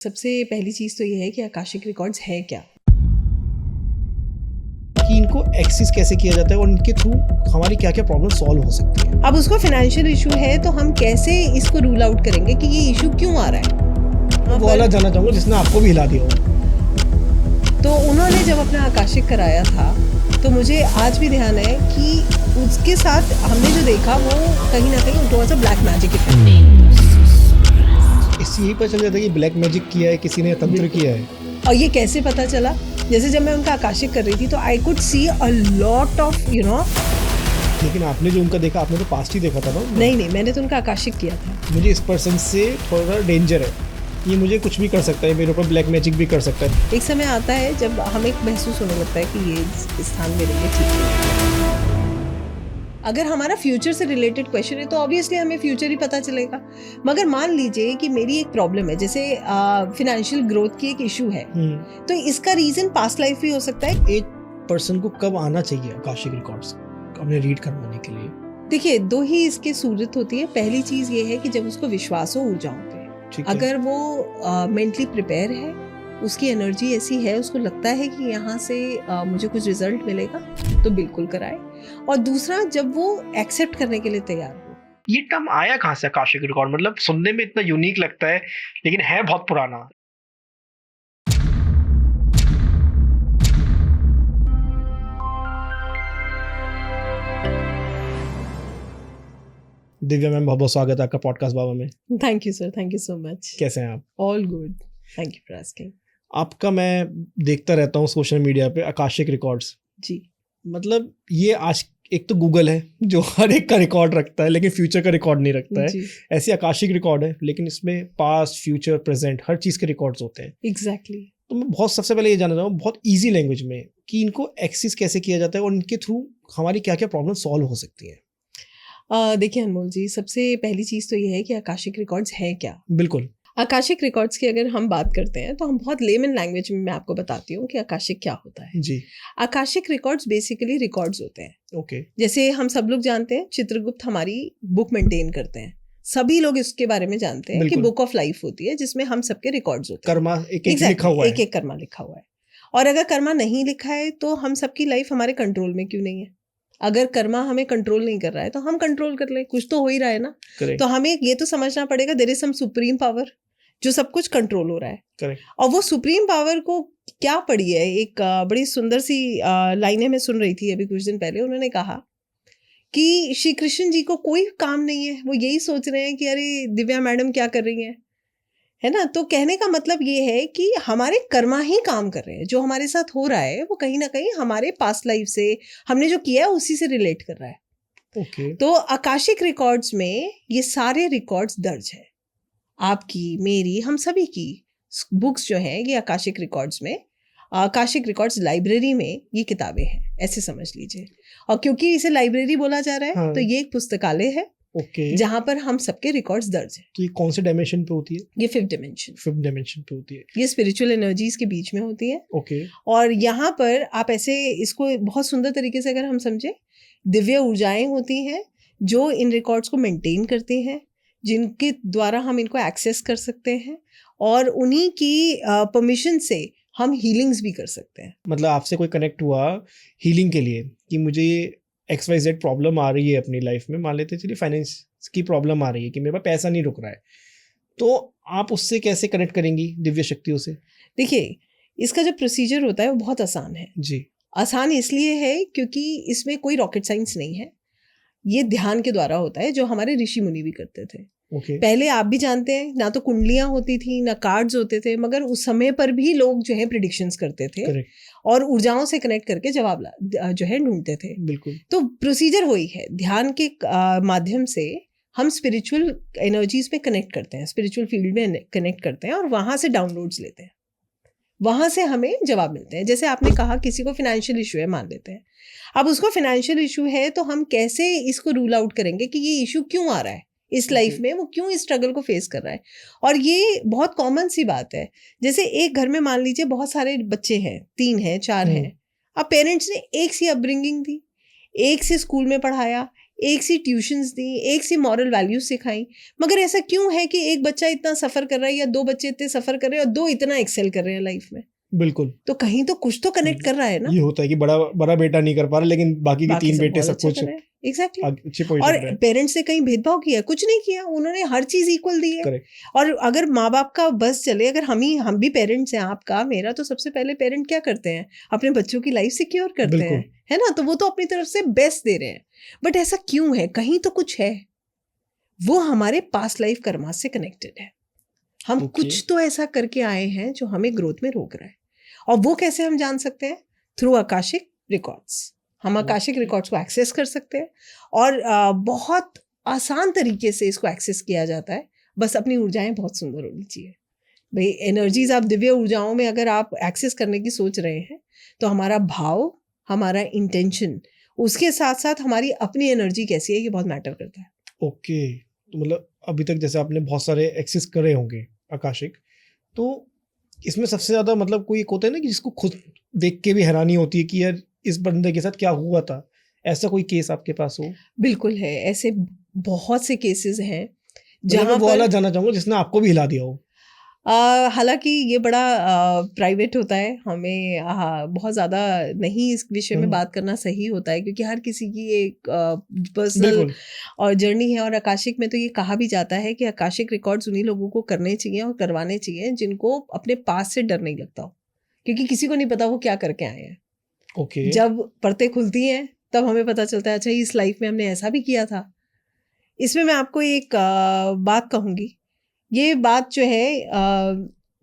सबसे पहली चीज़ तो ये है कि आकाशिक रिकॉर्ड्स है क्या। कि इनको एक्सेस कैसे किया जाता है और इनके थ्रू हमारी क्या क्या प्रॉब्लम सॉल्व हो सकती है। अब उसको फाइनेंशियल इशू है तो हम कैसे इसको रूल आउट करेंगे कि ये इशू क्यों आ रहा है। वो वाला जानना चाहूँगा जिसने आपको भी हिला दिया हो। तो उन्होंने जब अपना आकाशिक कराया था तो मुझे आज भी ध्यान है कि उसके साथ हमने जो देखा वो कहीं ना कहीं it was a black magic effect. इससे यही पता चल जाता है कि ब्लैक मैजिक किया है, किसी ने तंत्र किया है। और ये कैसे पता चला, जैसे जब मैं उनका आकाशिक कर रही थी तो I could see a lot of लेकिन आपने जो उनका देखा, आपने तो पास्ट ही देखा था ना। नहीं, मैंने तो उनका आकाशिक किया था। मुझे इस पर्सन से थोड़ा डेंजर है, ये मुझे कुछ भी कर सकता है, मेरे ऊपर ब्लैक मैजिक भी कर सकता है। एक समय आता है जब हमें महसूस होने लगता है कि ये स्थान मेरे लिए ठीक है। अगर हमारा फ्यूचर से रिलेटेड क्वेश्चन है तो ऑब्वियसली हमें फ्यूचर ही पता चलेगा। मगर मान लीजिए कि मेरी एक प्रॉब्लम है, जैसे फिनेंशियल ग्रोथ की एक इशू है, तो इसका रीजन पास्ट लाइफ भी हो सकता है। एक पर्सन को कब आना चाहिए आकाशिक रिकॉर्ड्स अपने रीड करवाने के लिए? देखिए, दो ही इसकी सूरत होती है। पहली चीज ये है कि जब उसको विश्वास हो ऊर्जाओं पे, अगर वो मेंटली प्रिपेयर है, उसकी एनर्जी ऐसी है, उसको लगता है कि यहाँ से मुझे कुछ रिजल्ट मिलेगा, तो बिल्कुल कराए। और दूसरा, जब वो एक्सेप्ट करने के लिए तैयार हो। ये टर्म आया कहाँ से आकाशिक रिकॉर्ड? मतलब सुनने में इतना यूनिक लगता है लेकिन है बहुत पुराना। दिव्या मैम, बहुत बहुत स्वागत है आपका पॉडकास्ट बाबा में। Thank you sir, thank you so much. कैसे हैं आप? All good, thank you for asking. आपका मैं देखता रहता हूँ सोशल मीडिया पे आकाशिक रिकॉर्ड्स। जी, मतलब ये आज एक तो गूगल है जो हर एक का रिकॉर्ड रखता है लेकिन फ्यूचर का रिकॉर्ड नहीं रखता है। ऐसी आकाशिक रिकॉर्ड है लेकिन इसमें पास्ट, फ्यूचर, प्रेजेंट हर चीज़ के रिकॉर्ड्स होते हैं। एग्जैक्टली। तो मैं बहुत सबसे पहले ये जानना चाहूँ बहुत ईजी लैंग्वेज में कि इनको एक्सेस कैसे किया जाता है और इनके थ्रू हमारी क्या क्या प्रॉब्लम सॉल्व हो सकती है। देखिए अनमोल जी, सबसे पहली चीज़ तो ये है कि आकाशिक रिकॉर्ड्स है क्या। बिल्कुल। आकाशिक रिकॉर्ड्स की अगर हम बात करते हैं तो हम बहुत लेमन लैंग्वेज में मैं आपको बताती हूँ कि आकाशिक क्या होता है। जी। आकाशिक रिकॉर्ड्स बेसिकली रिकॉर्ड्स होते हैं। ओके। जैसे हम सब लोग जानते हैं चित्रगुप्त हमारी बुक मेंटेन करते हैं, सभी लोग इसके बारे में जानते हैं कि बुक ऑफ लाइफ होती है जिसमें हम सबके रिकॉर्ड्स होते हैं। कर्मा एक लिखा हुआ है, एक कर्मा लिखा हुआ है। और अगर कर्मा नहीं लिखा है तो हम सबकी लाइफ हमारे कंट्रोल में क्यों नहीं है। अगर कर्मा हमें कंट्रोल नहीं कर रहा है तो हम कंट्रोल कर ले, कुछ तो हो ही रहा है ना। तो हमें ये तो समझना पड़ेगा there is some supreme power जो सब कुछ कंट्रोल हो रहा है। करेक्ट। और वो सुप्रीम पावर को क्या पड़ी है, एक बड़ी सुंदर सी लाइनें मैं सुन रही थी अभी कुछ दिन पहले। उन्होंने कहा कि श्री कृष्ण जी को कोई काम नहीं है, वो यही सोच रहे हैं कि अरे दिव्या मैडम क्या कर रही हैं, है ना। तो कहने का मतलब ये है कि हमारे कर्मा ही काम कर रहे हैं, जो हमारे साथ हो रहा है वो कहीं ना कहीं हमारे पास्ट लाइफ से हमने जो किया है उसी से रिलेट कर रहा है। ओके। तो आकाशिक रिकॉर्ड्स में ये सारे रिकॉर्ड्स दर्ज है, आपकी, मेरी, हम सभी की बुक्स जो हैं ये आकाशिक रिकॉर्ड्स में, आकाशिक रिकॉर्ड्स लाइब्रेरी में ये किताबें हैं, ऐसे समझ लीजिए। और क्योंकि इसे लाइब्रेरी बोला जा रहा है, हाँ, तो ये एक पुस्तकालय है, ओके, जहां पर हम सबके रिकॉर्ड्स दर्ज हैं। तो ये कौन से डायमेंशन पे होती है? ये फिफ्थ डायमेंशन पे होती है। ये स्पिरिचुअल एनर्जीज के बीच में होती है। ओके। और यहाँ पर आप ऐसे इसको बहुत सुंदर तरीके से अगर हम समझे, दिव्य ऊर्जाएं होती हैं जो इन रिकॉर्ड्स को मेंटेन करती हैं, जिनके द्वारा हम इनको एक्सेस कर सकते हैं और उन्हीं की परमिशन से हम हीलिंग्स भी कर सकते हैं। मतलब आपसे कोई कनेक्ट हुआ हीलिंग के लिए कि मुझे XYZ प्रॉब्लम आ रही है अपनी लाइफ में, मान लेते चलिए फाइनेंस की प्रॉब्लम आ रही है कि मेरे पास पैसा नहीं रुक रहा है, तो आप उससे कैसे कनेक्ट करेंगी दिव्य शक्तियों से? देखिए, इसका जो प्रोसीजर होता है वो बहुत आसान है जी। आसान इसलिए है क्योंकि इसमें कोई रॉकेट साइंस नहीं है। ये ध्यान के द्वारा होता है जो हमारे ऋषि मुनि भी करते थे। पहले आप भी जानते हैं, ना तो कुंडलियां होती थी ना कार्ड्स होते थे, मगर उस समय पर भी लोग जो है प्रेडिक्शंस करते थे और ऊर्जाओं से कनेक्ट करके जवाब जो है ढूंढते थे। बिल्कुल। तो प्रोसीजर वही है, ध्यान के माध्यम से हम स्पिरिचुअल एनर्जीज में कनेक्ट करते हैं, स्पिरिचुअल फील्ड में कनेक्ट करते हैं और वहां से डाउनलोड्स लेते हैं, वहां से हमें जवाब मिलते हैं। जैसे आपने कहा किसी को फाइनेंशियल इशू है, मान लेते हैं, अब उसको फाइनेंशियल इशू है तो हम कैसे इसको रूल आउट करेंगे कि ये इशू क्यों आ रहा है इस लाइफ में, वो क्यों इस स्ट्रगल को फेस कर रहा है। और ये बहुत कॉमन सी बात है। जैसे एक घर में मान लीजिए बहुत सारे बच्चे हैं, 3 हैं 4 हैं, अब पेरेंट्स ने एक सी अपब्रिंगिंग दी, एक से स्कूल में पढ़ाया, एक सी ट्यूशन्स दी, एक सी मॉरल वैल्यूज सिखाई, मगर ऐसा क्यों है कि एक बच्चा इतना सफर कर रहा है या 2 बच्चे इतने सफर कर रहे हैं और 2 इतना एक्सेल कर रहे हैं लाइफ में? बिल्कुल, तो कहीं तो कुछ तो कनेक्ट कर रहा है ना। ये होता है कि बड़ा बड़ा बेटा नहीं कर पा रहा, लेकिन बाकी के 3 बेटे सब कुछ एग्जैक्टली। अच्छी पोजीशन और पे है। पेरेंट्स ने कहीं भेदभाव किया? कुछ नहीं किया, उन्होंने हर चीज इक्वल दी है। करेक्ट। और अगर माँ बाप का बस चले, अगर हम भी पेरेंट्स हैं, आपका मेरा, तो सबसे पहले पेरेंट क्या करते हैं? अपने बच्चों की लाइफ सिक्योर करते बिल्कुल। हैं, है ना? तो वो तो अपनी तरफ से बेस्ट दे रहे हैं, बट ऐसा क्यों है? कहीं तो कुछ है, वो हमारे पास्ट लाइफ कर्मा से कनेक्टेड है। हम कुछ तो ऐसा करके आए हैं जो हमें ग्रोथ में रोक रहा है। और वो कैसे हम जान सकते हैं? Through Akashic records. हम आकाशिक रिकॉर्ड्स को एक्सेस कर सकते हैं और बहुत आसान तरीके से इसको एक्सेस किया जाता है। बस अपनी ऊर्जाएं बहुत सुंदर होनी चाहिए भाई। एनर्जीज, आप दिव्य ऊर्जाओं में अगर आप एक्सेस करने की सोच रहे हैं, तो हमारा भाव, हमारा इंटेंशन, उसके साथ साथ हमारी अपनी एनर्जी कैसी है, ये बहुत मैटर करता है। ओके, तो मतलब अभी तक जैसे आपने बहुत सारे एक्सेस करे होंगे आकाशिक, तो इसमें सबसे ज्यादा मतलब कोई एक होता है ना कि जिसको खुद देख के भी हैरानी होती है कि यार इस बंदे के साथ क्या हुआ था, ऐसा कोई केस आपके पास हो? बिल्कुल है, ऐसे बहुत से केसेस हैं जहाँ जहाँ वो वाला पर जानना चाहूंगा जिसने आपको भी हिला दिया हो। हालांकि ये बड़ा प्राइवेट होता है, हमें बहुत ज़्यादा नहीं इस विषय में बात करना सही होता है, क्योंकि हर किसी की एक पर्सनल और जर्नी है। और आकाशिक में तो ये कहा भी जाता है कि आकाशिक रिकॉर्ड्स उन्हीं लोगों को करने चाहिए और करवाने चाहिए जिनको अपने पास से डर नहीं लगता हो, क्योंकि किसी को नहीं पता वो क्या करके आए हैं। ओके। जब परतें खुलती हैं तब हमें पता चलता है, अच्छा इस लाइफ में हमने ऐसा भी किया था। इसमें मैं आपको एक बात कहूँगी। ये बात जो है,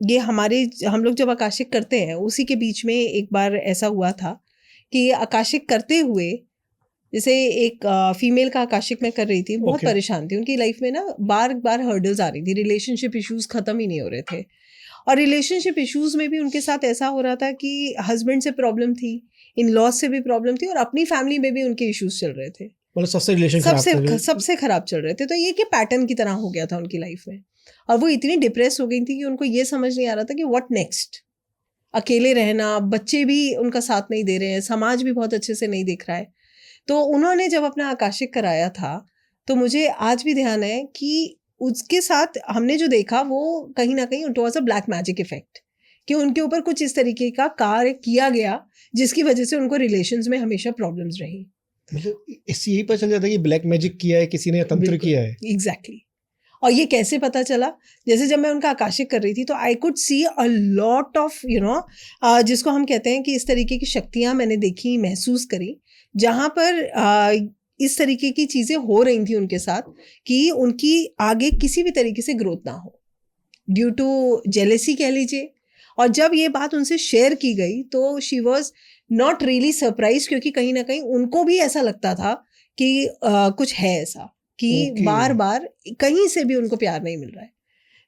ये हम लोग जब आकाशिक करते हैं, उसी के बीच में एक बार ऐसा हुआ था कि आकाशिक करते हुए, जैसे एक फीमेल का आकाशिक मैं कर रही थी, बहुत परेशान थी। उनकी लाइफ में ना बार बार हर्डल्स आ रही थी, रिलेशनशिप इश्यूज खत्म ही नहीं हो रहे थे। और रिलेशनशिप इश्यूज में भी उनके साथ ऐसा हो रहा था कि हस्बैंड से प्रॉब्लम थी, इन लॉज से भी प्रॉब्लम थी, और अपनी फैमिली में भी उनके इश्यूज चल रहे थे। मतलब सबसे खराब चल रहे थे। तो ये कि पैटर्न की तरह हो गया था उनकी लाइफ में, और वो इतनी डिप्रेस हो गई थी कि उनको ये समझ नहीं आ रहा था कि व्हाट नेक्स्ट। अकेले रहना, बच्चे भी उनका साथ नहीं दे रहे हैं, समाज भी बहुत अच्छे से नहीं देख रहा है। तो उन्होंने जब अपना आकाशिक कराया था, तो मुझे आज भी ध्यान है कि उसके साथ हमने जो देखा वो कहीं ना कहीं it was a black magic effect, कि उनके ऊपर कुछ इस तरीके का कार्य किया गया जिसकी वजह से उनको रिलेशंस में हमेशा प्रॉब्लम्स रही। मतलब इससे यही पता चल जाता है कि ब्लैक मैजिक किया है, किसी ने तंत्र किया है। एग्जैक्टली। और ये कैसे पता चला? जैसे जब मैं उनका आकाशिक कर रही थी, तो I could see a lot of जिसको हम कहते हैं कि इस तरीके की शक्तियां मैंने देखी, महसूस करी, जहां पर इस तरीके की चीजें हो रही थी उनके साथ कि उनकी आगे किसी भी तरीके से ग्रोथ ना हो, ड्यू टू जेलेसी कह लीजिए। और जब ये बात उनसे शेयर की गई, तो she was not really surprise, क्योंकि कहीं ना कहीं उनको भी ऐसा लगता था कि कुछ है ऐसा, कि बार बार कहीं से भी उनको प्यार नहीं मिल रहा है।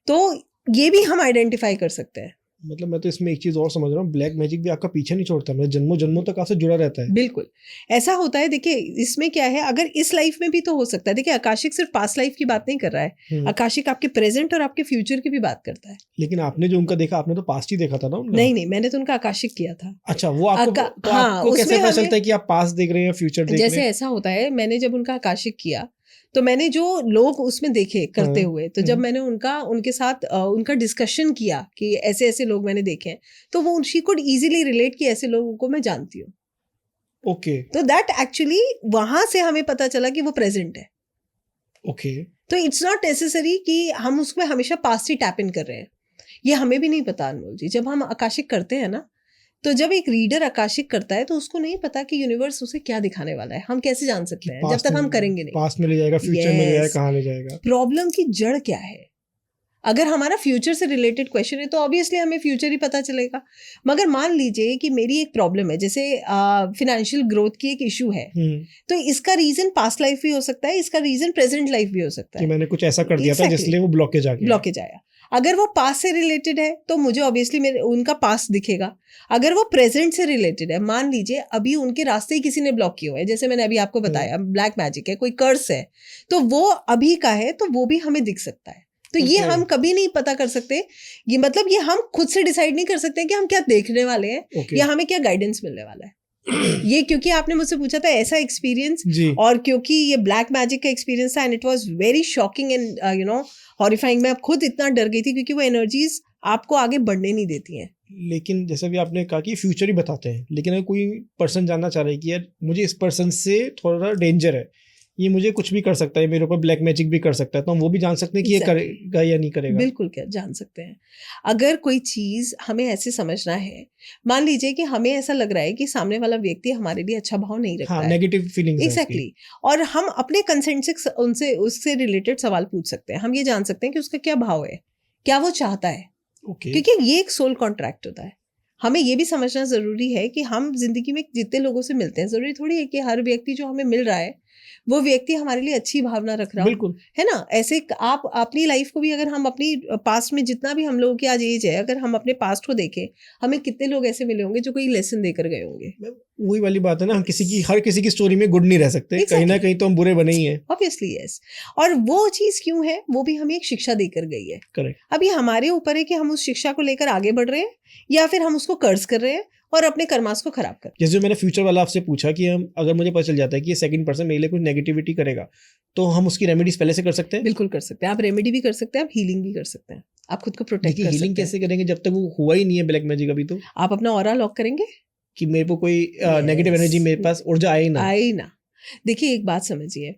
तो ये भी हम आइडेंटिफाई कर सकते हैं। मतलब मैं तो इसमें एक चीज और समझ रहा हूँ, ब्लैक मैजिक भी आपका पीछे नहीं छोड़ता, मतलब जन्मों जन्मों तक आपसे जुड़ा रहता है। बिल्कुल ऐसा होता है। देखिए इसमें क्या है, अगर इस लाइफ में भी तो हो सकता है। देखिए आकाशिक सिर्फ पास्ट लाइफ की बात नहीं कर रहा है, आकाशिक आपके प्रेजेंट और आपके फ्यूचर की भी बात करता है। लेकिन आपने जो उनका देखा, आपने तो पास्ट ही देखा था ना उनका? नहीं, मैंने तो उनका आकाशिक किया था। अच्छा, वो आपको आपको कैसे पता चलता है कि आप पास्ट देख रहे हैं, फ्यूचर देख रहे हैं? जैसे ऐसा होता है, मैंने जब उनका आकाशिक किया, तो मैंने जो लोग उसमें देखे करते हुए, तो जब मैंने उनके साथ उनका डिस्कशन किया कि ऐसे ऐसे लोग मैंने देखे हैं, तो वो शी कुड इजीली रिलेट कि ऐसे लोगों को मैं जानती हूँ। ओके। तो दैट एक्चुअली वहां से हमें पता चला कि वो प्रेजेंट है। ओके। तो इट्स नॉट नेसेसरी कि हम उसमें हमेशा पास्ट ही टैप इन कर रहे हैं, ये हमें भी नहीं पता अनमोल जी। जब हम आकाशिक करते हैं ना, तो जब एक रीडर आकाशिक करता है, तो उसको नहीं पता कि यूनिवर्स उसे क्या दिखाने वाला है। हम कैसे जान सकते हैं जब तक हम करेंगे नहीं? पास्ट में ले जाएगा, फ्यूचर में ले जाएगा, कहाँ ले जाएगा? प्रॉब्लम की जड़ क्या है? अगर हमारा फ्यूचर से रिलेटेड क्वेश्चन है, तो ऑब्वियसली हमें फ्यूचर ही पता चलेगा। मगर मान लीजिए कि मेरी एक प्रॉब्लम है, जैसे फिनेंशियल ग्रोथ की एक इशू है, तो इसका रीजन पास्ट लाइफ भी हो सकता है, इसका रीजन प्रेजेंट लाइफ भी हो सकता है कि मैंने कुछ ऐसा कर दिया था जिसलिए वो ब्लॉकेज आया। अगर वो पास्ट से रिलेटेड है, तो मुझे ऑब्वियसली उनका पास्ट दिखेगा। अगर वो प्रेजेंट से रिलेटेड है, मान लीजिए अभी उनके रास्ते ही किसी ने ब्लॉक किया हुआ है, जैसे मैंने अभी आपको बताया ब्लैक मैजिक है, कोई कर्स है, तो वो अभी का है, तो वो भी हमें दिख सकता है। तो ये हम कभी नहीं पता कर सकते, ये हम खुद से डिसाइड नहीं कर सकते कि हम क्या देखने वाले हैं या हमें क्या गाइडेंस मिलने वाला है। ये क्योंकि आपने मुझसे पूछा था ऐसा एक्सपीरियंस, जी और क्योंकि ये ब्लैक मैजिक का एक्सपीरियंस था and it was very shocking and horrifying. मैं खुद इतना डर गई थी क्योंकि वो एनर्जीज आपको आगे बढ़ने नहीं देती हैं। लेकिन जैसा भी आपने कहा कि फ्यूचर ही बताते हैं, लेकिन अगर कोई पर्सन जानना चाह रहा है कि यार मुझे इस पर्सन से थोड़ा डेंजर है, ये मुझे कुछ भी कर सकता है, मेरे ऊपर ब्लैक मैजिक भी कर सकता है, तो हम वो भी जान सकते हैं कि ये Exactly. करेगा या नहीं करेगा? बिल्कुल क्या जान सकते हैं। अगर कोई चीज हमें ऐसे समझना है, मान लीजिए कि हमें ऐसा लग रहा है कि सामने वाला व्यक्ति हमारे लिए अच्छा भाव नहीं रखता हाँ, है, नेगेटिव फीलिंग्स हैं उसकी। एग्जैक्टली, और हम अपने कंसेंट से उनसे उससे रिलेटेड सवाल पूछ सकते हैं। हम ये जान सकते हैं कि उसका क्या भाव है, क्या वो चाहता है, ओके, क्योंकि ये एक सोल कॉन्ट्रैक्ट होता है। हमें ये भी समझना जरूरी है कि हम जिंदगी में जितने लोगों से मिलते हैं, जरूरी थोड़ी है कि हर व्यक्ति जो हमें मिल रहा है वो व्यक्ति हमारे लिए अच्छी भावना रख रहा हो, बिल्कुल। है ना। ऐसे आप अपनी लाइफ को भी, अगर हम अपनी पास्ट में जितना भी हम लोगों की आज एज है, अगर हम अपने पास्ट को देखें, हमें कितने लोग ऐसे मिले होंगे जो कोई लेसन देकर गए होंगे। वही वाली बात है ना, हम हर किसी की स्टोरी में गुड नहीं रह सकते, कहीं ना कहीं तो हम बुरे बने ही हैं। Obviously yes. और वो चीज क्यों है, वो भी हमें एक शिक्षा देकर गई है। करेक्ट। अब ये हमारे ऊपर है कि हम उस शिक्षा को लेकर आगे बढ़ रहे हैं या फिर हम उसको कर्ज कर रहे हैं और अपने कर्मास को खराब कर। जैसे मैंने फ्यूचर वाला आपसे पूछा कि हम, अगर मुझे पता चल जाता है कि ये सेकंड पर्सन मेरे लिए कुछ नेगेटिविटी करेगा, तो हम उसकी रेमेडीज पहले से कर सकते हैं? बिल्कुल कर सकते हैं। आप रेमेडी भी कर सकते हैं, आप हीलिंग भी कर सकते हैं, आप खुद को प्रोटेक्ट देखिए, कर हीलिंग सकते हैं। कैसे करेंगे जब तक वो हुआ ही नहीं है ब्लैक मैजिक अभी? तो आप अपना ऑरा लॉक करेंगे कि मेरे को कोई नेगेटिव एनर्जी, मेरे पास ऊर्जा आए ना। आए ना। देखिए एक बात समझिए,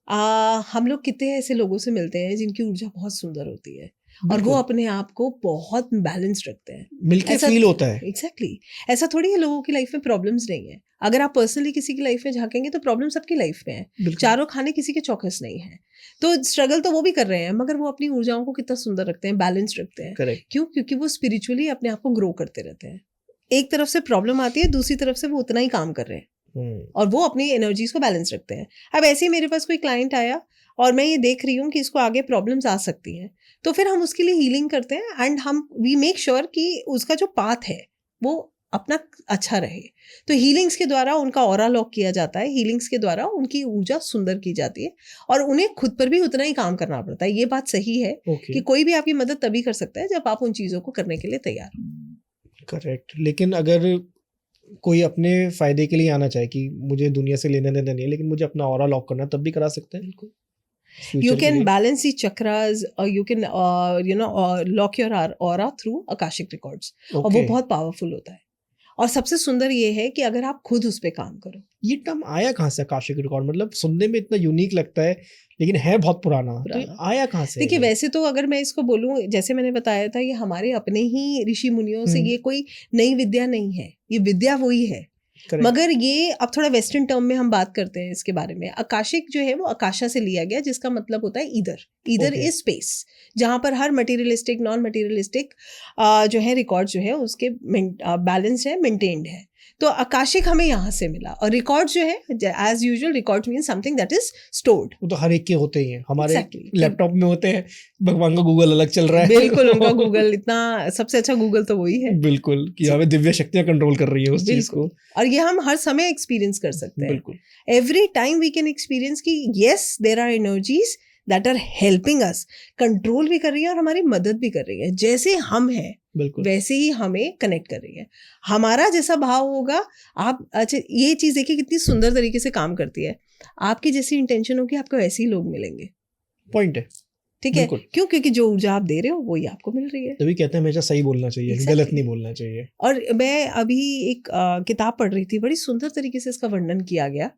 हम लोग कितने ऐसे लोगों से मिलते हैं जिनकी ऊर्जा बहुत सुंदर होती है और वो अपने आप को बहुत बैलेंस रखते हैं, मिलके फील होता है। एग्जैक्टली। ऐसा थोड़ी है लोगों की लाइफ में प्रॉब्लम्स नहीं है। अगर आप पर्सनली किसी की लाइफ में झांकेंगे तो प्रॉब्लम सबकी लाइफ में है, चारों खाने किसी के चौकस नहीं है। तो स्ट्रगल तो वो भी कर रहे हैं, मगर वो अपनी ऊर्जाओं को कितना सुंदर रखते हैं, बैलेंस रखते हैं। करेक्ट। क्यों? क्योंकि वो स्पिरिचुअली अपने आप को ग्रो करते रहते हैं। एक तरफ से प्रॉब्लम आती है, दूसरी तरफ से वो उतना ही काम कर रहे हैं और वो अपनी एनर्जीज को बैलेंस रखते हैं। अब ऐसे ही मेरे पास कोई क्लाइंट आया और मैं ये देख रही हूँ कि इसको आगे प्रॉब्लम्स आ सकती हैं, तो फिर हम उसके लिए हीलिंग करते हैं एंड हम वी मेक श्योर कि उसका जो पाथ है वो अपना अच्छा रहे। तो हीलिंग्स के द्वारा उनका ऑरा लॉक किया जाता है, हीलिंग्स के द्वारा उनकी ऊर्जा सुंदर की जाती है और उन्हें खुद पर भी उतना ही काम करना पड़ता है। ये बात सही है कि कोई भी आपकी मदद तभी कर सकता है जब आप उन चीज़ों को करने के लिए तैयार हो। करेक्ट। लेकिन अगर कोई अपने फायदे के लिए आना चाहे कि मुझे दुनिया से लेना देना नहीं है, लेकिन मुझे अपना ऑरा लॉक करना, तब भी करा सकते हैं? बिल्कुल। You can balance the chakras or you can lock your aura through Akashic records. और वो बहुत पावरफुल होता है। और सबसे सुंदर ये है कि अगर आप खुद उस पे काम करो। ये टर्म आया कहाँ से आकाशिक रिकॉर्ड? मतलब सुनने में इतना यूनिक लगता है लेकिन है बहुत पुराना। तो आया कहाँ से? देखिए वैसे तो अगर मैं इसको बोलूं, जैसे मैंने बताया था, ये हमारे अपने ही ऋषि मुनियों से, ये कोई नई विद्या नहीं है, ये विद्या वही है। मगर ये अब थोड़ा वेस्टर्न टर्म में हम बात करते हैं इसके बारे में। आकाशिक जो है वो आकाशा से लिया गया, जिसका मतलब होता है ईदर इज स्पेस, जहां पर हर मटेरियलिस्टिक नॉन मटेरियलिस्टिक जो है रिकॉर्ड जो है उसके बैलेंस है, मेंटेन्ड है। तो आकाशिक हमें यहाँ से मिला। और रिकॉर्ड जो है as usual, record mean something that is stored. वो तो हर एक के होते ही हैं, हमारे लैपटॉप में होते हैं, भगवान का गूगल अलग चल रहा है। बिल्कुल, उनका गूगल इतना सबसे अच्छा गूगल तो वही है। बिल्कुल, कि हमें दिव्य शक्तियां कंट्रोल कर रही है उस चीज को, और ये हम हर समय एक्सपीरियंस कर सकते हैं। बिल्कुल, every time we can experience कि yes there are energies that are helping us, control भी कर रही है और हमारी मदद भी कर रही है। जैसे हम हैं वैसे ही हमें कनेक्ट कर रही है। हमारा जैसा भाव होगा, आप अच्छा ये चीज देखिए कितनी सुंदर तरीके से काम करती है। आपकी जैसी इंटेंशन होगी, आपको वैसे ही लोग मिलेंगे। पॉइंट है, ठीक है। क्यों? क्योंकि जो ऊर्जा आप दे रहे हो वही आपको मिल रही है। तभी कहते हैं हमेशा सही बोलना चाहिए, गलत नहीं बोलना चाहिए। और मैं अभी एक किताब पढ़ रही थी, बड़ी सुंदर तरीके से इसका वर्णन किया गया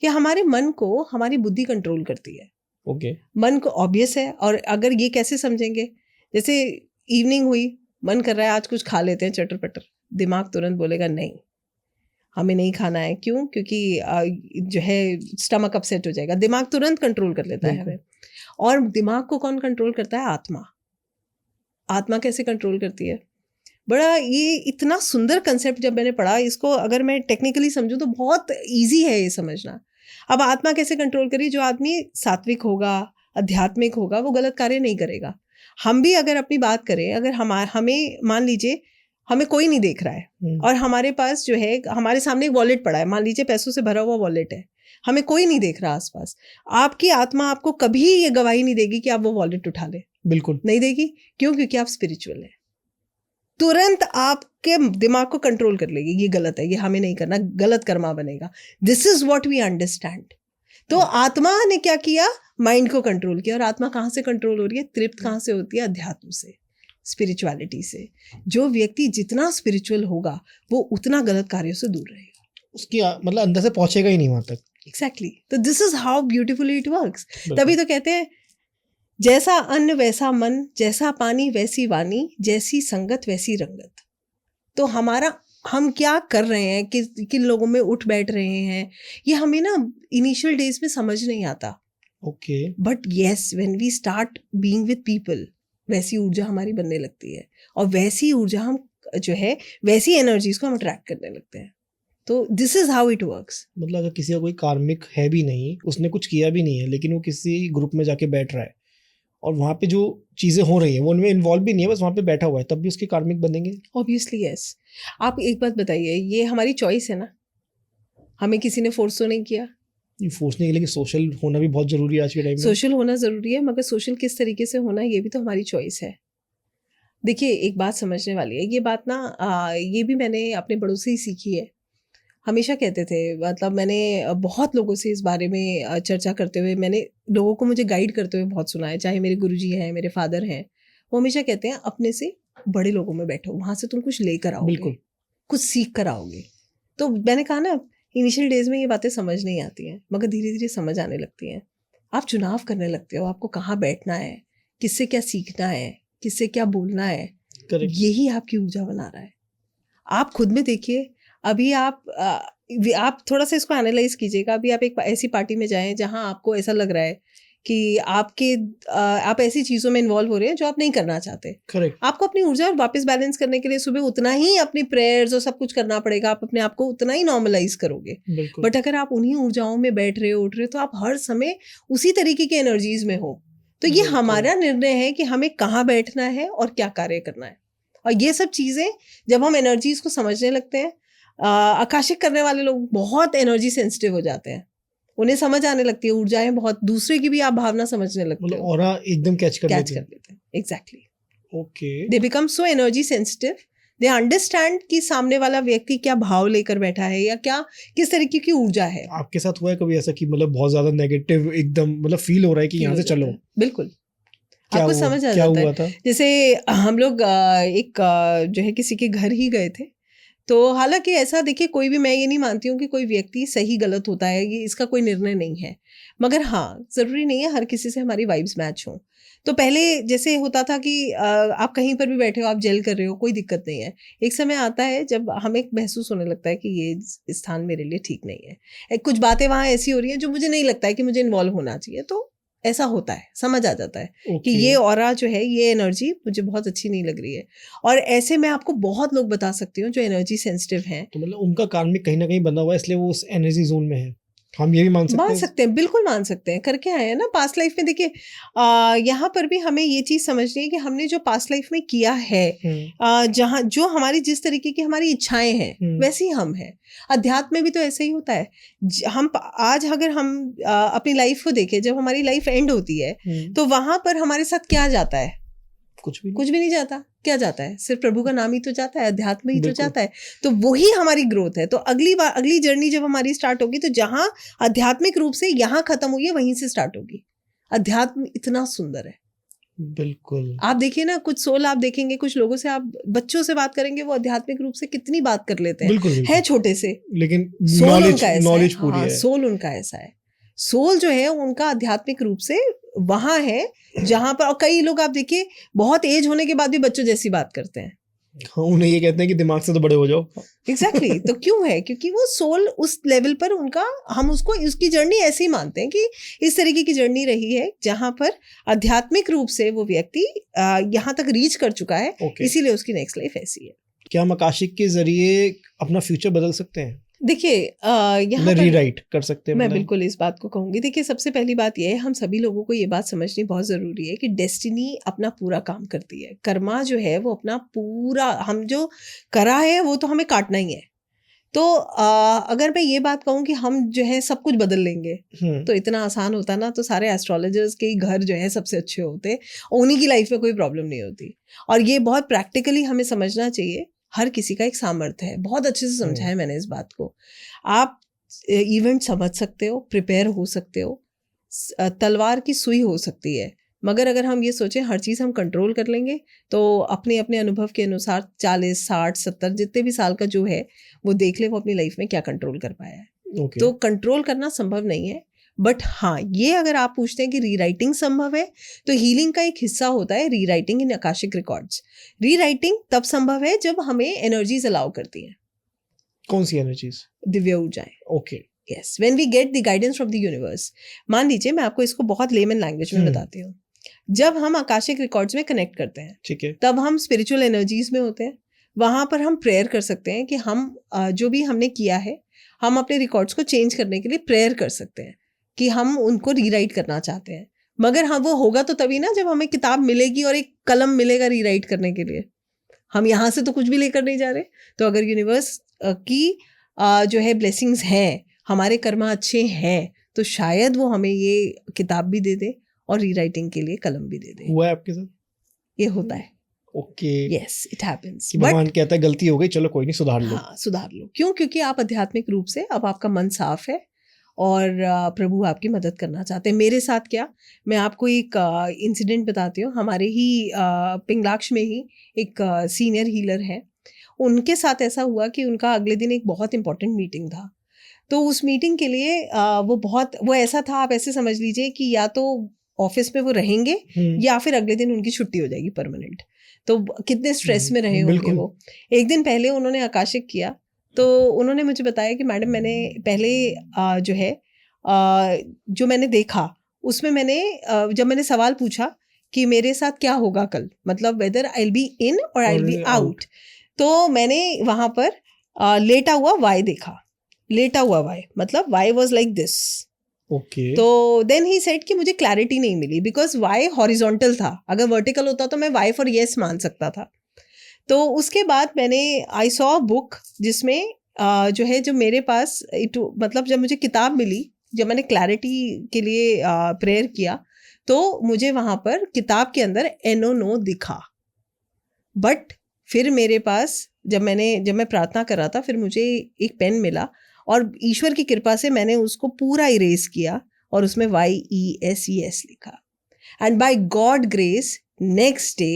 कि हमारे मन को हमारी बुद्धि कंट्रोल करती है। ओके, मन को ऑब्वियस है। और अगर ये कैसे समझेंगे, जैसे इवनिंग हुई, मन कर रहा है आज कुछ खा लेते हैं चटर पटर, दिमाग तुरंत बोलेगा नहीं, हमें नहीं खाना है। क्यों? क्योंकि जो है स्टमक अपसेट हो जाएगा। दिमाग तुरंत कंट्रोल कर लेता है हमें। और दिमाग को कौन कंट्रोल करता है? आत्मा। आत्मा कैसे कंट्रोल करती है? बड़ा ये इतना सुंदर कंसेप्ट जब मैंने पढ़ा, इसको अगर मैं टेक्निकली समझूं तो बहुत इजी है ये समझना। अब आत्मा कैसे कंट्रोल करी? जो आदमी सात्विक होगा, आध्यात्मिक होगा, वो गलत कार्य नहीं करेगा। हम भी अगर अपनी बात करें, अगर हमें मान लीजिए हमें कोई नहीं देख रहा है और हमारे पास जो है, हमारे सामने एक वॉलेट पड़ा है, मान लीजिए पैसों से भरा हुआ वॉलेट है, हमें कोई नहीं देख रहा आसपास, आपकी आत्मा आपको कभी ये गवाही नहीं देगी कि आप वो वॉलेट उठा ले। बिल्कुल नहीं देगी। क्यों? क्योंकि आप स्पिरिचुअल हैं। तुरंत आपके दिमाग को कंट्रोल कर लेगी, ये गलत है, ये हमें नहीं करना, गलत कर्मा बनेगा। This is what we understand. तो आत्मा ने क्या किया, माइंड को कंट्रोल किया। और आत्मा कहाँ से कंट्रोल हो रही है, तृप्त कहाँ से होती है, अध्यात्म से, स्पिरिचुअलिटी से। जो व्यक्ति जितना स्पिरिचुअल होगा वो उतना गलत कार्यों से दूर रहेगा, उसकी मतलब अंदर से पहुंचेगा ही नहीं वहां तक। एग्जैक्टली। तो this is how beautifully it works. तभी तो कहते हैं जैसा अन्न वैसा मन, जैसा पानी वैसी वाणी, जैसी संगत वैसी रंगत। तो हमारा हम क्या कर रहे हैं, किन लोगों में उठ बैठ रहे हैं, ये हमें ना इनिशियल डेज में समझ नहीं आता। Okay. But yes, when we start being with people, वैसी ऊर्जा हमारी बनने लगती है, और वैसी ऊर्जा हम जो है, वैसी एनर्जीज को हम अट्रैक्ट करने लगते हैं। तो this is how it works. मतलब अगर किसी का कोई कार्मिक है भी नहीं, उसने कुछ किया भी नहीं है, लेकिन वो किसी ग्रुप में जाके बैठ रहा है और वहाँ पे जो चीज़ें हो रही हैं वो उनमें इन्वॉल्व भी नहीं है, बस वहाँ पे बैठा हुआ है, तब भी उसके कार्मिक बनेंगे। Obviously yes. आप एक बात बताइए, ये हमारी चॉइस है ना, हमें किसी ने फोर्स तो नहीं किया। ये फोर्स नहीं, लेकिन सोशल होना भी बहुत जरूरी है आज के टाइम में। सोशल होना जरूरी है, मगर सोशल किस तरीके से होना, ये भी तो हमारी चॉइस है। देखिए, एक बात समझने वाली है, ये बात ना ये भी मैंने अपने बड़ों से ही सीखी है। हमेशा कहते थे, मतलब मैंने बहुत लोगों से इस बारे में चर्चा करते हुए, मैंने लोगों को मुझे गाइड करते हुए बहुत सुना है, चाहे मेरे गुरुजी हैं, मेरे फादर हैं, वो हमेशा कहते हैं अपने से बड़े लोगों में बैठो, वहाँ से तुम कुछ लेकर आओगे, बिल्कुल। कुछ सीख कर आओगे। तो मैंने कहा ना, इनिशियल डेज में ये बातें समझ नहीं आती हैं, मगर धीरे धीरे समझ आने लगती हैं। आप चुनाव करने लगते हो, आपको कहाँ बैठना है, किससे क्या सीखना है, किससे क्या बोलना है। करेक्ट। यही आपकी ऊर्जा बना रहा है। आप खुद में देखिए, अभी आप थोड़ा सा इसको एनालाइज कीजिएगा। अभी आप एक ऐसी पार्टी में जाएं जहां आपको ऐसा लग रहा है कि आप ऐसी चीज़ों में इन्वॉल्व हो रहे हैं जो आप नहीं करना चाहते। करेक्ट। आपको अपनी ऊर्जा वापस बैलेंस करने के लिए सुबह उतना ही अपनी प्रेयर्स और सब कुछ करना पड़ेगा, आप अपने आप को उतना ही नॉर्मलाइज करोगे। बिल्कुल। बट अगर आप उन्हीं ऊर्जाओं में बैठ रहे हो, उठ रहे हो, तो आप हर समय उसी तरीके की एनर्जीज में हो। तो ये बिल्कुल। हमारा निर्णय है कि हमें कहाँ बैठना है और क्या कार्य करना है। और ये सब चीज़ें जब हम एनर्जीज को समझने लगते हैं, आकाशिक करने वाले लोग बहुत एनर्जी सेंसिटिव हो जाते हैं, उन्हें समझ आने लगती है ऊर्जाएं, बहुत दूसरे की भी आप भावना समझने लगते मतलब हो, ऑरा एकदम कैच कर लेते हैं। Exactly. Okay. They become so energy sensitive, they understand कि सामने वाला व्यक्ति क्या भाव लेकर बैठा है, या क्या किस तरीके की ऊर्जा है। आपके साथ हुआ है कभी ऐसा कि मतलब बहुत ज्यादा नेगेटिव एकदम मतलब फील हो रहा है कि यहाँ से चलो? बिल्कुल, क्या आपको हुआ? समझ आ क्या जाता हुआ है। था? जैसे हम लोग जो है किसी के घर ही गए थे, तो हालांकि ऐसा, देखिए, कोई भी, मैं ये नहीं मानती हूँ कि कोई व्यक्ति सही गलत होता है, ये इसका कोई निर्णय नहीं है, मगर हाँ, ज़रूरी नहीं है हर किसी से हमारी वाइब्स मैच हों। तो पहले जैसे होता था कि आप कहीं पर भी बैठे हो, आप जेल कर रहे हो, कोई दिक्कत नहीं है। एक समय आता है जब हमें महसूस होने लगता है कि ये स्थान मेरे लिए ठीक नहीं है, कुछ बातें वहाँ ऐसी हो रही हैं जो मुझे नहीं लगता है कि मुझे इन्वॉल्व होना चाहिए। तो ऐसा होता है, समझ आ जाता है कि ओके। ये ऑरा जो है, ये एनर्जी मुझे बहुत अच्छी नहीं लग रही है। और ऐसे मैं आपको बहुत लोग बता सकती हूँ जो एनर्जी सेंसिटिव हैं। तो मतलब उनका कार्मिक कहीं ना कहीं बंधा हुआ है, इसलिए वो उस एनर्जी जोन में है। हम ये भी मान सकते हैं। बिल्कुल मान सकते हैं, करके आए हैं ना पास्ट लाइफ में। देखिए, यहाँ पर भी हमें ये चीज़ समझनी है कि हमने जो पास्ट लाइफ में किया है, जहाँ जो हमारी जिस तरीके की हमारी इच्छाएं हैं, वैसी हम हैं। अध्यात्म में भी तो ऐसे ही होता है। हम आज अगर हम अपनी लाइफ को देखें, जब हमारी लाइफ एंड होती है, तो वहां पर हमारे साथ क्या जाता है? कुछ भी नहीं जाता। क्या जाता है? सिर्फ प्रभु का नाम ही तो जाता है, अध्यात्म ही तो जाता है। तो वही हमारी ग्रोथ है। तो अगली जर्नी जब हमारी स्टार्ट होगी, तो जहां आध्यात्मिक रूप से यहाँ खत्म हुई है, वहीं से स्टार्ट होगी। अध्यात्म इतना सुंदर है। बिल्कुल। आप देखिए ना, कुछ सोल आप देखेंगे, कुछ लोगों से आप बच्चों से बात करेंगे, वो आध्यात्मिक रूप से कितनी बात कर लेते हैं। बिल्कुल। है छोटे से, लेकिन नॉलेज पूरी है। सोल उनका ऐसा है। सोल जो है उनका आध्यात्मिक रूप से वहां है जहां पर, और कई लोग आप देखिए बहुत एज होने के बाद भी बच्चों जैसी बात करते हैं। हाँ, उन्हें ये कहते हैं कि दिमाग से तो बड़े हो जाओ। एग्जैक्टली। तो क्यों है? क्योंकि वो सोल उस लेवल पर उनका, हम उसको, उसकी जर्नी ऐसे ही मानते हैं कि इस तरीके की जर्नी रही है जहां पर आध्यात्मिक रूप से वो व्यक्ति यहाँ तक रीच कर चुका है। इसीलिए उसकी नेक्स्ट लाइफ ऐसी है। क्या हम आकाशिक के जरिए अपना फ्यूचर बदल सकते हैं? देखिए, यहाँ रीराइट कर सकते हैं? मैं बिल्कुल इस बात को कहूंगी। देखिए, सबसे पहली बात यह है, हम सभी लोगों को ये बात समझनी बहुत ज़रूरी है कि डेस्टिनी अपना पूरा काम करती है। कर्मा जो है वो अपना पूरा, हम जो करा है वो तो हमें काटना ही है। तो अगर मैं ये बात कहूँ कि हम जो है सब कुछ बदल लेंगे तो इतना आसान होता ना, तो सारे एस्ट्रोलॉजर्स के ही घर जो है सबसे अच्छे होते, उन्हीं की लाइफ में कोई प्रॉब्लम नहीं होती। और ये बहुत प्रैक्टिकली हमें समझना चाहिए, हर किसी का एक सामर्थ्य है। बहुत अच्छे से समझा है मैंने इस बात को। आप इवेंट समझ सकते हो, प्रिपेयर हो सकते हो, तलवार की सुई हो सकती है, मगर अगर हम ये सोचें हर चीज़ हम कंट्रोल कर लेंगे तो अपने अपने अनुभव के अनुसार 40, 60, 70 जितने भी साल का जो है वो देख ले वो अपनी लाइफ में क्या कंट्रोल कर पाया है। तो कंट्रोल करना संभव नहीं है। बट हाँ, ये अगर आप पूछते हैं कि रीराइटिंग संभव है, तो हीलिंग का एक हिस्सा होता है रीराइटिंग इन आकाशिक रिकॉर्ड्स। रीराइटिंग तब संभव है जब हमें एनर्जीज अलाउ करती हैं। कौन सी एनर्जीज? दिव्य ऊर्जाएं। Okay, yes, when we get the guidance from the universe. मान लीजिए मैं आपको इसको बहुत लेमन लैंग्वेज में बताती हूँ। जब हम आकाशिक रिकॉर्ड्स में कनेक्ट करते हैं, ठीक है, तब हम स्पिरिचुअल एनर्जीज में होते हैं। वहां पर हम प्रेयर कर सकते हैं कि हम जो भी हमने किया है, हम अपने रिकॉर्ड्स को चेंज करने के लिए प्रेयर कर सकते हैं कि हम उनको रीराइट करना चाहते हैं। मगर हाँ, वो होगा तो तभी ना जब हमें किताब मिलेगी और एक कलम मिलेगा रीराइट करने के लिए। हम यहाँ से तो कुछ भी लेकर नहीं जा रहे। तो अगर यूनिवर्स की जो है ब्लेसिंग्स हैं, हमारे कर्म अच्छे हैं, तो शायद वो हमें ये किताब भी दे दे और रीराइटिंग के लिए कलम भी दे दे। हुआ है आपके साथ? ये होता है। Okay, yes, it happens. भगवान कहता है गलती हो गई, चलो कोई नहीं, सुधार लो। हाँ, सुधार लो। क्यों? क्योंकि आप आध्यात्मिक रूप से अब आपका मन साफ है और प्रभु आपकी मदद करना चाहते हैं। मेरे साथ क्या, मैं आपको एक इंसिडेंट बताती हूँ। हमारे ही पिंगलाक्ष में ही एक सीनियर हीलर है, उनके साथ ऐसा हुआ कि उनका अगले दिन एक बहुत इंपॉर्टेंट मीटिंग था। तो उस मीटिंग के लिए वो ऐसा था, आप ऐसे समझ लीजिए कि या तो ऑफिस में वो रहेंगे या फिर अगले दिन उनकी छुट्टी हो जाएगी परमानेंट। तो कितने स्ट्रेस में रहे होंगे वो। एक दिन पहले उन्होंने आकाशिक किया, तो उन्होंने मुझे बताया कि मैडम मैंने पहले जो है जो मैंने देखा उसमें मैंने जब मैंने सवाल पूछा कि मेरे साथ क्या होगा कल, मतलब whether I will be in और आई विल बी आउट, तो मैंने वहां पर लेटा हुआ वाई देखा। लेटा हुआ वाई मतलब why was like this. Okay, तो देन ही सेड कि मुझे क्लैरिटी नहीं मिली बिकॉज वाई हॉरिजॉन्टल था। अगर वर्टिकल होता तो मैं वाई फॉर येस मान सकता था। तो उसके बाद मैंने आई सॉ बुक जिसमें जो है, जो मेरे पास मतलब जब मुझे किताब मिली, जब मैंने क्लैरिटी के लिए प्रेयर किया, तो मुझे वहां पर किताब के अंदर एनो नो दिखा। बट फिर मेरे पास जब मैं प्रार्थना कर रहा था, फिर मुझे एक पेन मिला और ईश्वर की कृपा से मैंने उसको पूरा इरेज किया और उसमें YESES लिखा। And by God grace next day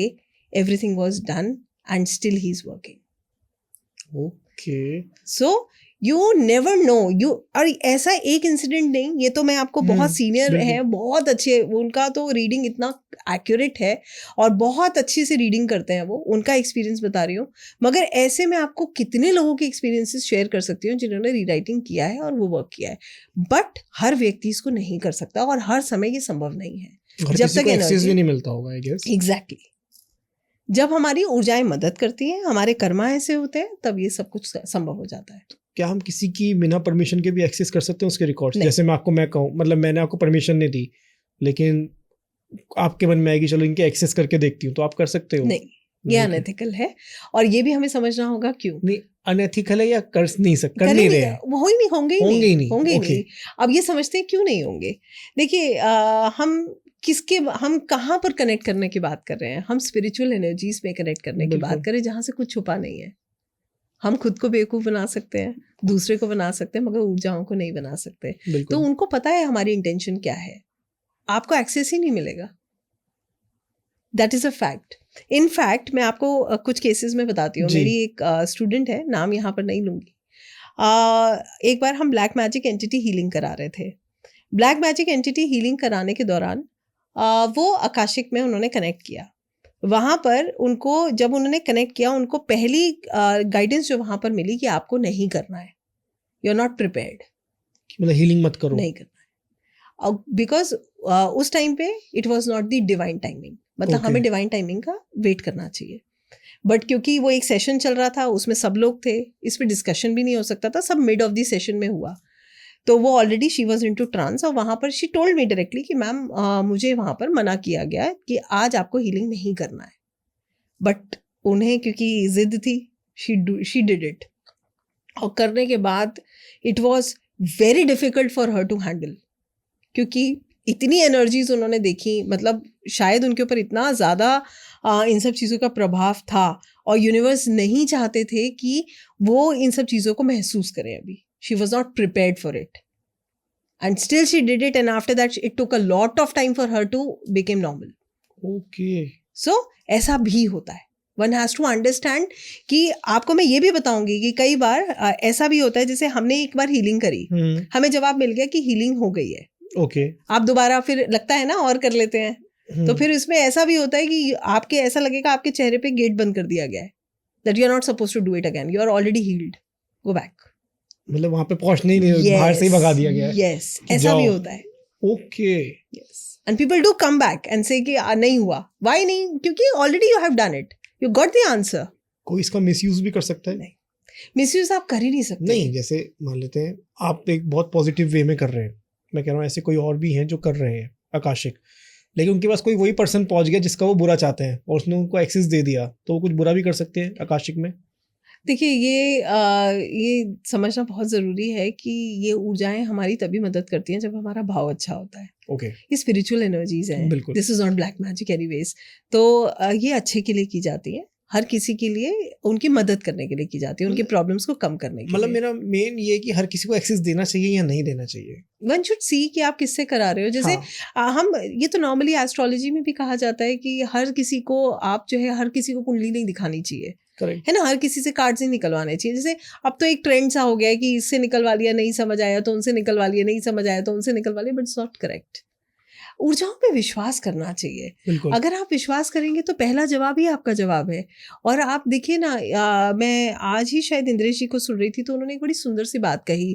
everything was done and still he is working. Okay, so you never know you. और ऐसा एक इंसिडेंट नहीं, ये तो मैं आपको बहुत सीनियर है, बहुत अच्छे, उनका तो रीडिंग इतना एक्यूरेट है और बहुत अच्छे से रीडिंग करते हैं वो, उनका एक्सपीरियंस बता रही हूँ। मगर ऐसे में आपको कितने लोगों के एक्सपीरियंसेस शेयर कर सकती हूँ जिन्होंने रीराइटिंग किया है और वो वर्क किया है। बट हर व्यक्ति इसको नहीं कर सकता और हर समय ये संभव नहीं है जब तक एक्सेस भी नहीं मिलता होगा, आई गेस। एग्जैक्टली। जब हमारी ऊर्जाएं मदद करती हैं, हमारे कर्मा ऐसे होते हैं, तब ये सब कुछ संभव हो जाता है। क्या हम किसी की बिना परमिशन के भी एक्सेस कर सकते हैं उसके रिकॉर्ड्स? जैसे मैं कहूँ, मतलब मैंने आपको परमिशन नहीं दी, लेकिन आपके मन में आएगी चलो इनके एक्सेस करके देखती हूँ, तो आप कर सकते हो? नहीं, ये अनएथिकल है और ये भी हमें समझना होगा क्यों। नहीं, अनएथिकल है या कर नहीं सकते, कर नहीं रहे हैं, वो ही नहीं होंगे ही नहीं। नहीं। अब ये समझते हैं क्यों नहीं होंगे। देखिए, हम कहाँ पर कनेक्ट करने की बात कर रहे हैं? हम स्पिरिचुअल एनर्जीज में कनेक्ट करने की बात करें जहाँ से कुछ छुपा नहीं है। हम खुद को बेवकूफ बना सकते हैं, दूसरे को बना सकते हैं, मगर ऊर्जाओं को नहीं बना सकते। तो उनको पता है हमारी इंटेंशन क्या है, आपको एक्सेस ही नहीं मिलेगा। That is a fact. In fact मैं आपको कुछ केसेस में बताती हूँ। मेरी एक स्टूडेंट है, नाम यहाँ पर नहीं लूंगी। एक बार हम ब्लैक मैजिक एंटिटी हीलिंग करा रहे थे। ब्लैक मैजिक एंटिटी हीलिंग कराने के दौरान वो आकाशिक में उन्होंने कनेक्ट किया। वहाँ पर उनको जब उन्होंने कनेक्ट किया, उनको पहली गाइडेंस जो वहाँ पर मिली कि आपको नहीं करना है, यू आर नॉट प्रिपेयर्ड, मतलब हीलिंग मत करो, नहीं करना है। बिकॉज उस टाइम पे it was not the divine timing, मतलब हमें डिवाइन टाइमिंग का वेट करना चाहिए। बट क्योंकि वो एक सेशन चल रहा था, उसमें सब लोग थे, इस पर डिस्कशन भी नहीं हो सकता था, सब मिड ऑफ द सेशन में हुआ। तो वो already she was into trance और वहाँ पर शी टोल्ड मी डायरेक्टली कि मैम मुझे वहाँ पर मना किया गया है कि आज आपको हीलिंग नहीं करना है। बट उन्हें क्योंकि जिद थी, शी डिड इट। और करने के बाद it was very difficult for her to handle, क्योंकि इतनी एनर्जीज उन्होंने देखी, मतलब शायद उनके ऊपर इतना ज़्यादा इन सब चीज़ों का प्रभाव था, और यूनिवर्स नहीं चाहते थे कि वो इन सब चीज़ों को महसूस करें अभी. She was not prepared for it and still she did it, and after that it took a lot of time for her to become normal. Okay. So ऐसा भी होता है. One has to understand कि आपको मैं ये भी बताऊंगी कि कई बार ऐसा भी होता है, जैसे हमने एक बार हीलिंग करी, हमें जवाब मिल गया कि हीलिंग हो गई है. Okay. आप दोबारा फिर लगता है ना और कर लेते हैं, तो फिर इसमें ऐसा भी होता है कि आपके ऐसा लगेगा आपके चेहरे पे गेट बंद कर दिया गया है, that you are not supposed to do it again, you are already healed, go back. मतलब वहां पे पहुंचने ही नहीं, बाहर से ही भगा दिया गया है. Yes, ऐसा भी होता है. Okay. Yes. And people do come back and say कि नहीं हुआ. Why नहीं? क्योंकि already you have done it. You got the answer. कोई इसका मिसयूज भी कर सकता है? नहीं, मिसयूज आप कर ही नहीं सकते. नहीं, जैसे मान लेते हैं आप एक बहुत पॉजिटिव वे में कर रहे हैं, मैं कह रहा हूँ ऐसे कोई और भी हैं जो कर रहे हैं आकाशिक, लेकिन उनके पास कोई वही पर्सन पहुंच गया जिसका वो बुरा चाहते हैं और उसने उनको एक्सेस दे दिया, तो वो कुछ बुरा भी कर सकते हैं आकाशिक में. देखिए ये समझना बहुत ज़रूरी है कि ये ऊर्जाएं हमारी तभी मदद करती हैं जब हमारा भाव अच्छा होता है. ओके. ये स्पिरिचुअल एनर्जीज हैं. बिल्कुल. This is not black magic anyways. तो ये अच्छे के लिए की जाती है, हर किसी के लिए उनकी मदद करने के लिए की जाती है, उनकी प्रॉब्लम्स को कम करने के लिए. मतलब मेरा मेन ये है कि हर किसी को एक्सेस देना चाहिए या नहीं देना चाहिए. वन शुड सी कि आप किससे करा रहे हो. जैसे हम ये तो नॉर्मली एस्ट्रोलॉजी में भी कहा जाता है कि हर किसी को आप जो है हर किसी को कुंडली नहीं दिखानी चाहिए. करेक्ट है ना, हर किसी से कार्ड्स नहीं निकलवाने चाहिए. जैसे अब तो एक ट्रेंड सा हो गया है कि इससे निकलवा लिया, नहीं समझ आया तो उनसे निकलवा लिया, नहीं समझ आया तो उनसे निकलवा लिया, बट इट्स नॉट करेक्ट. ऊर्जाओं पे विश्वास करना चाहिए. बिल्कुल. अगर आप विश्वास करेंगे तो पहला जवाब ही आपका जवाब है. और आप देखिए ना, मैं आज ही शायद इंद्रेश जी को सुन रही थी, तो उन्होंने एक बड़ी सुंदर सी बात कही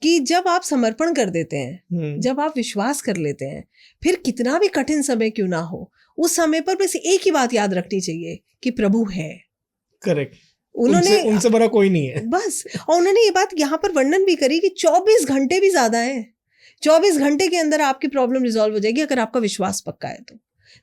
कि जब आप समर्पण कर देते हैं, जब आप विश्वास कर लेते हैं, फिर कितना भी कठिन समय क्यों ना हो, उस समय पर बस एक ही बात याद रखनी चाहिए कि प्रभु है. करेक्ट. उन्होंने उनसे बड़ा कोई नहीं है बस. और उन्होंने ये बात यहाँ पर वर्णन भी करी कि 24 घंटे भी ज्यादा है. 24 घंटे के अंदर आपकी प्रॉब्लम रिजॉल्व हो जाएगी अगर आपका विश्वास पक्का है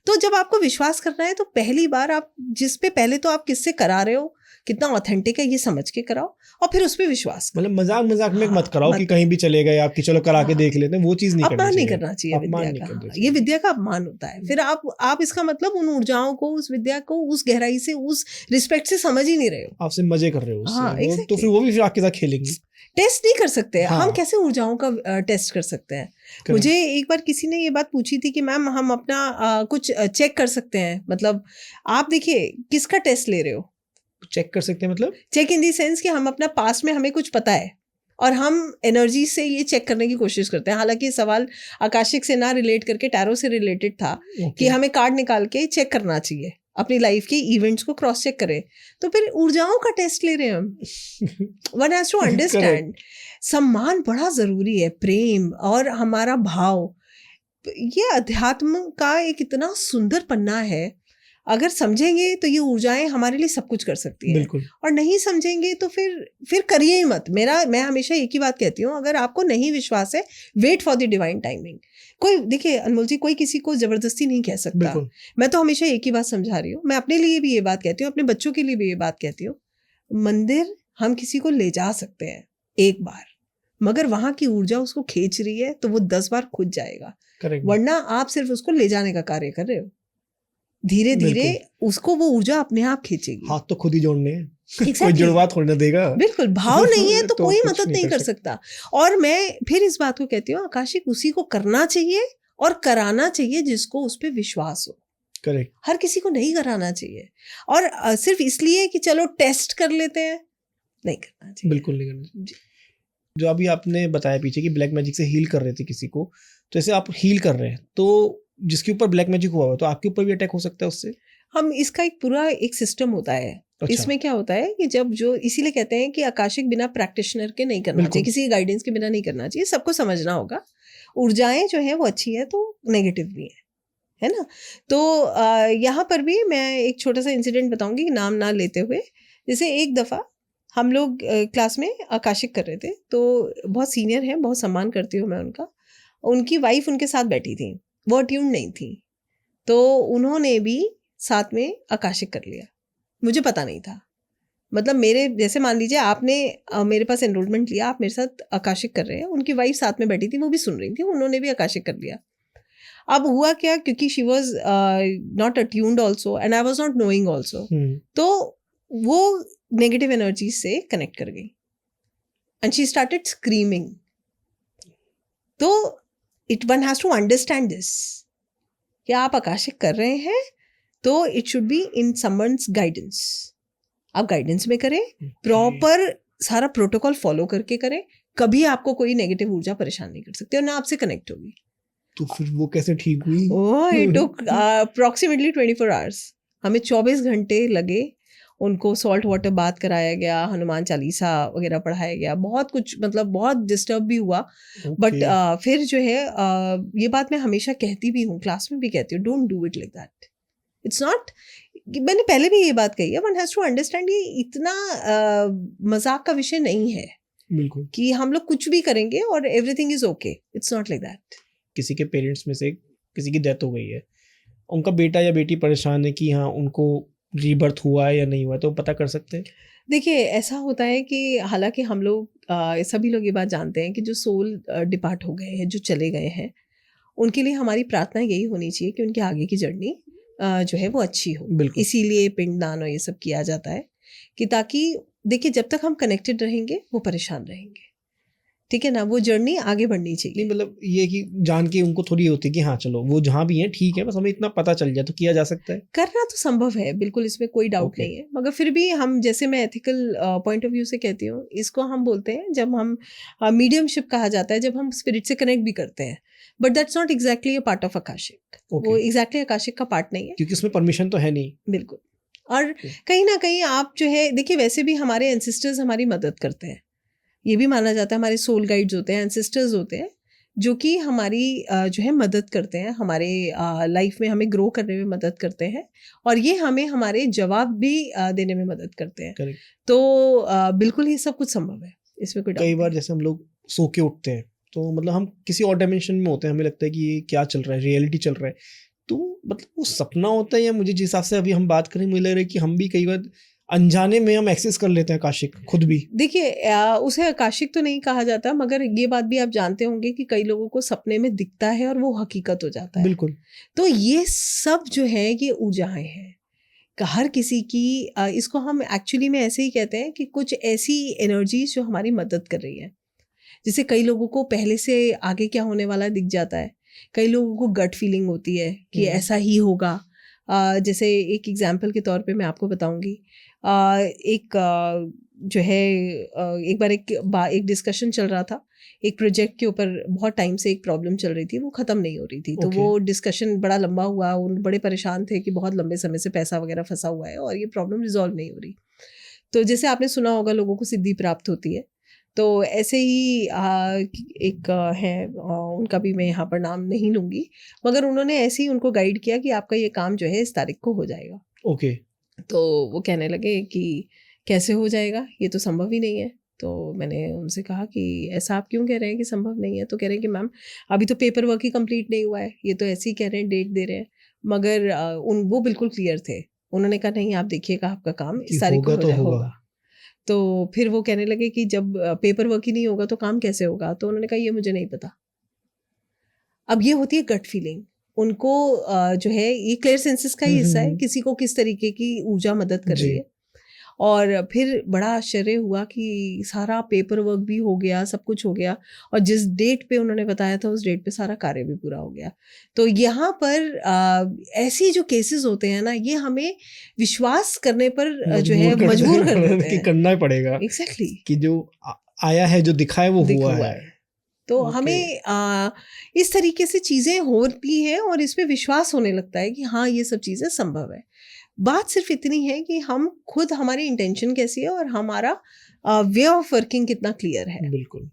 तो जब आपको विश्वास करना है तो पहली बार आप जिस पे पहले तो आप किससे करा रहे हो, कितना ऑथेंटिक है ये समझ के कराओ, और फिर उस पर विश्वास करो. मतलब मजाक में मत कराओ कि कहीं भी चले गए आपकी, चलो करा के देख लेते हैं, वो चीज नहीं अपमान नहीं करना चाहिए विद्या का. ये विद्या का अपमान होता है. फिर आप इसका मतलब उन ऊर्जाओं को, उस विद्या को उस गहराई से, उस रिस्पेक्ट से समझ ही नहीं रहे हो, आपसे मजे कर रहे हो उससे. हाँ, exactly. तो फिर वो भी फिर आपके साथ खेलेंगी. टेस्ट नहीं कर सकते. हाँ. हम कैसे ऊर्जाओं का टेस्ट कर सकते हैं? मुझे एक बार किसी ने ये बात पूछी थी कि मैम हम अपना कुछ चेक कर सकते हैं. मतलब आप देखिए किसका टेस्ट ले रहे हो. चेक कर सकते हैं मतलब चेक इन दी सेंस कि हम अपना पास्ट में हमें कुछ पता है और हम एनर्जी से ये चेक करने की कोशिश करते हैं. हालांकि सवाल आकाशिक से ना रिलेट करके टैरो से रिलेटेड था. कि हमें कार्ड निकाल के चेक करना चाहिए, अपनी लाइफ के इवेंट्स को क्रॉस चेक करें. तो फिर ऊर्जाओं का टेस्ट ले रहे हैं हम. वन हैज टू अंडरस्टैंड सम्मान बड़ा जरूरी है, प्रेम और हमारा भाव. ये अध्यात्म का एक इतना सुंदर पन्ना है. अगर समझेंगे तो ये ऊर्जाएं हमारे लिए सब कुछ कर सकती हैं. और नहीं समझेंगे तो फिर करिए ही मत. मैं हमेशा एक ही बात कहती हूँ, अगर आपको नहीं विश्वास है, wait for the divine timing. कोई देखिए अनमोल जी, कोई किसी को जबरदस्ती नहीं कह सकता. मैं तो हमेशा एक ही बात समझा रही हूँ. मैं अपने लिए भी ये बात कहती हूँ, अपने बच्चों के लिए भी ये बात कहती हूँ. मंदिर हम किसी को ले जा सकते हैं एक बार, मगर वहां की ऊर्जा उसको खींच रही है तो वो 10 बार खुद जाएगा. वरना आप सिर्फ उसको ले जाने का कार्य कर रहे हो. धीरे धीरे उसको वो ऊर्जा अपने आप खींचेगी. हाथ तो खुद ही जोड़ने हैं. exactly. कोई जुड़वा थोड़ी ना देगा. बिल्कुल. भाव नहीं है तो कोई मदद नहीं कर सकता. और मैं फिर इस बात को कहती हूँ, आकाशिक उसी को करना चाहिए और कराना चाहिए जिसको उस पर विश्वास हो. करेक्ट. हर किसी को नहीं कराना चाहिए. और सिर्फ इसलिए कि चलो टेस्ट कर लेते हैं, नहीं करना चाहिए. बिल्कुल नहीं करना चाहिए. जो अभी आपने बताया पीछे कि ब्लैक मैजिक से हील कर रहे थे किसी को, तो ऐसे आप हील कर रहे हैं तो जिसके ऊपर ब्लैक मैजिक हुआ तो आपके ऊपर भी अटैक हो सकता है उससे. हम इसका एक पूरा एक सिस्टम होता है. अच्छा. इसमें क्या होता है कि जब जो इसीलिए कहते हैं कि आकाशिक बिना प्रैक्टिशनर के नहीं करना चाहिए, किसी गाइडेंस के बिना नहीं करना चाहिए. सबको समझना होगा ऊर्जाएं जो है वो अच्छी है तो नेगेटिव भी है ना. तो यहाँ पर भी मैं एक छोटा सा इंसिडेंट बताऊंगी, नाम ना लेते हुए. जैसे एक दफ़ा हम लोग क्लास में आकाशिक कर रहे थे, तो बहुत सीनियर हैं, बहुत सम्मान करती हूँ मैं उनका. उनकी वाइफ उनके साथ बैठी थी, वो ट्यून नहीं थी, तो उन्होंने भी साथ में आकाशिक कर लिया. मुझे पता नहीं था. मतलब मेरे जैसे मान लीजिए आपने मेरे पास एनरोलमेंट लिया, आप मेरे साथ आकाशिक कर रहे हैं, उनकी वाइफ साथ में बैठी थी, वो भी सुन रही थी, उन्होंने भी आकाशिक कर लिया। अब हुआ क्या, क्योंकि she was not attuned also and I was not knowing also, तो वो नेगेटिव एनर्जी से कनेक्ट कर गई एंड शी स्टार्टेड स्क्रीमिंग। तो it one has to understand this कि आप आकाशिक कर रहे हैं तो it should be in someone's guidance. आप गाइडेंस में करें, प्रॉपर सारा प्रोटोकॉल फॉलो करके करें, कभी आपको कोई नेगेटिव ऊर्जा परेशान नहीं कर सकती और ना आपसे कनेक्ट होगी। तो फिर वो कैसे ठीक हुई? ओह, इट टुक अप्रॉक्सीमेटली 24 आवर्स। हमें 24 घंटे लगे, उनको सॉल्ट वाटर बात कराया गया, हनुमान चालीसा वगैरह पढ़ाया गया, बहुत कुछ, मतलब बहुत डिस्टर्ब भी हुआ। बट फिर जो है ये बात मैं हमेशा कहती भी हूँ, क्लास में भी कहती हूँ, don't do it like that. It's not, मैंने पहले भी ये बात कही है, वन हैज टू अंडरस्टैंड ये इतना मजाक का विषय नहीं है बिल्कुल कि हम लोग कुछ भी करेंगे और everything is okay. It's not like that. किसी के पेरेंट्स में से किसी की डेथ हो गई है, उनका बेटा या बेटी परेशान है कि हाँ उनको रीबर्थ हुआ है या नहीं हुआ है, तो पता कर सकते हैं? देखिए ऐसा होता है कि हालांकि हम लोग सभी लोग ये बात जानते हैं कि जो सोल डिपार्ट हो गए हैं, जो चले गए हैं, उनके लिए हमारी प्रार्थना यही होनी चाहिए कि उनके आगे की जर्नी जो है वो अच्छी हो। इसीलिए पिंडदान और ये सब किया जाता है कि ताकि देखिए जब तक हम कनेक्टेड रहेंगे वो परेशान रहेंगे, ठीक है ना, वो जर्नी आगे बढ़नी चाहिए। नहीं मतलब ये कि जान के उनको थोड़ी होती है कि हाँ चलो वो जहाँ भी है ठीक है, बस हमें इतना पता चल जाए तो किया जा सकता है। करना तो संभव है, बिल्कुल, इसमें कोई डाउट नहीं है, मगर फिर भी हम, जैसे मैं एथिकल पॉइंट ऑफ व्यू से कहती हूँ, इसको हम बोलते हैं जब हम मीडियमशिप कहा जाता है, जब हम स्पिरिट से कनेक्ट भी करते हैं, but that's not exactly a part of Akashic. वो एग्जैक्टली आकाशिक का पार्ट नहीं है, क्योंकि उसमें परमिशन तो है नहीं। बिल्कुल। और कहीं ना कहीं आप जो है, देखिए वैसे भी हमारे एंसेस्टर्स हमारी मदद करते हैं, ये भी माना जाता है, हमारे सोल गाइड्स होते हैं, एंसेस्टर्स होते हैं, जो कि हमारी जो है मदद करते हैं, हमारे लाइफ में हमें ग्रो करने में मदद करते हैं, और ये हमें हमारे जवाब भी देने में मदद करते हैं। Correct. तो बिल्कुल ही सब कुछ संभव है, इसमें कोई कई बार जैसे हम लोग सो के उठते हैं तो मतलब हम किसी और डायमेंशन में होते हैं, हमें लगता है कि ये क्या चल रहा है, रियलिटी चल रहा है, तो मतलब वो सपना होता है या मुझे जिस हिसाब से अभी हम बात करें मुझे लग रहा है कि हम भी कई बार अनजाने में हम एक्सेस कर लेते हैं आकाशिक खुद भी। देखिए उसे आकाशिक तो नहीं कहा जाता, मगर ये बात भी आप जानते होंगे कि कई लोगों को सपने में दिखता है और वो हकीकत हो जाता है। बिल्कुल। तो ये सब जो है ये ऊर्जाएं हैं, हर किसी की इसको हम एक्चुअली में ऐसे ही कहते हैं कि कुछ ऐसी एनर्जीज जो हमारी मदद कर रही है। जैसे कई लोगों को पहले से आगे क्या होने वाला दिख जाता है, कई लोगों को गट फीलिंग होती है कि ऐसा ही होगा। जैसे एक एग्जांपल के तौर पे मैं आपको बताऊंगी, एक जो है एक बार एक डिस्कशन चल रहा था, एक प्रोजेक्ट के ऊपर बहुत टाइम से एक प्रॉब्लम चल रही थी, वो ख़त्म नहीं हो रही थी। तो वो डिस्कशन बड़ा लंबा हुआ, वो बड़े परेशान थे कि बहुत लंबे समय से पैसा वगैरह फंसा हुआ है और ये प्रॉब्लम रिजॉल्व नहीं हो रही। तो जैसे आपने सुना होगा लोगों को सिद्धि प्राप्त होती है, तो ऐसे ही एक है, उनका भी मैं यहाँ पर नाम नहीं लूँगी, मगर उन्होंने ऐसे ही उनको गाइड किया कि आपका ये काम जो है इस तारीख को हो जाएगा। ओके। तो वो कहने लगे कि कैसे हो जाएगा, ये तो संभव ही नहीं है। तो मैंने उनसे कहा कि ऐसा आप क्यों कह रहे हैं कि संभव नहीं है? तो कह रहे हैं कि मैम अभी तो पेपर वर्क ही कंप्लीट नहीं हुआ है, ये तो ऐसे ही कह रहे हैं, डेट दे रहे हैं, मगर वो बिल्कुल क्लियर थे। उन्होंने कहा नहीं, आप देखिएगा आपका काम इस तारीख को होगा। तो फिर वो कहने लगे कि जब पेपर वर्क ही नहीं होगा तो काम कैसे होगा? तो उन्होंने कहा ये मुझे नहीं पता। अब ये होती है गट फीलिंग, उनको जो है ये क्लियर सेंसेस का ही हिस्सा है, किसी को किस तरीके की ऊर्जा मदद कर रही है। और फिर बड़ा आश्चर्य हुआ कि सारा पेपर वर्क भी हो गया, सब कुछ हो गया, और जिस डेट पे उन्होंने बताया था उस डेट पे सारा कार्य भी पूरा हो गया। तो यहाँ पर ऐसी जो केसेस होते हैं ना, ये हमें विश्वास करने पर जो है मजबूर कर देते हैं कि करना ही पड़ेगा। एग्जैक्टली कि जो आया है, जो दिखा है वो हुआ है। तो हमें इस तरीके से चीज़ें होती हैं और इस पे विश्वास होने लगता है कि हाँ ये सब चीज़ें संभव है। बात सिर्फ इतनी है कि हम खुद, हमारी इंटेंशन कैसी है और हमारा वे ऑफ वर्किंग कितना क्लियर है। बिल्कुल।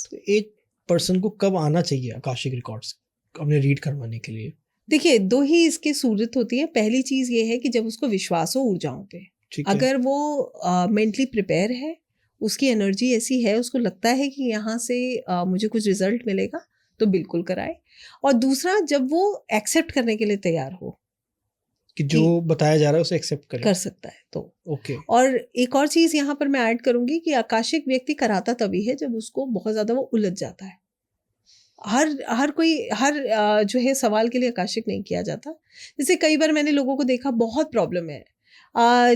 तो एक पर्सन को कब आना चाहिए आकाशिक रिकॉर्ड्स अपने रीड करवाने के लिए? देखिए दो ही इसकी सूरत होती है। पहली चीज़ ये है कि जब उसको विश्वास हो ऊर्जाओं पे, अगर वो मेंटली प्रिपेयर है, उसकी एनर्जी ऐसी है, उसको लगता है कि यहाँ से मुझे कुछ रिजल्ट मिलेगा, तो बिल्कुल कराए। और दूसरा, जब वो एक्सेप्ट करने के लिए तैयार हो कि जो बताया जा रहा है उसे एक्सेप्ट करे। कर सकता है तो। ओके। और एक और चीज यहाँ पर मैं ऐड करूंगी कि आकाशिक व्यक्ति कराता तभी है जब उसको बहुत ज्यादा वो उलझ जाता है। हर कोई जो है सवाल के लिए आकाशिक नहीं किया जाता। जैसे कई बार मैंने लोगों को देखा बहुत प्रॉब्लम है,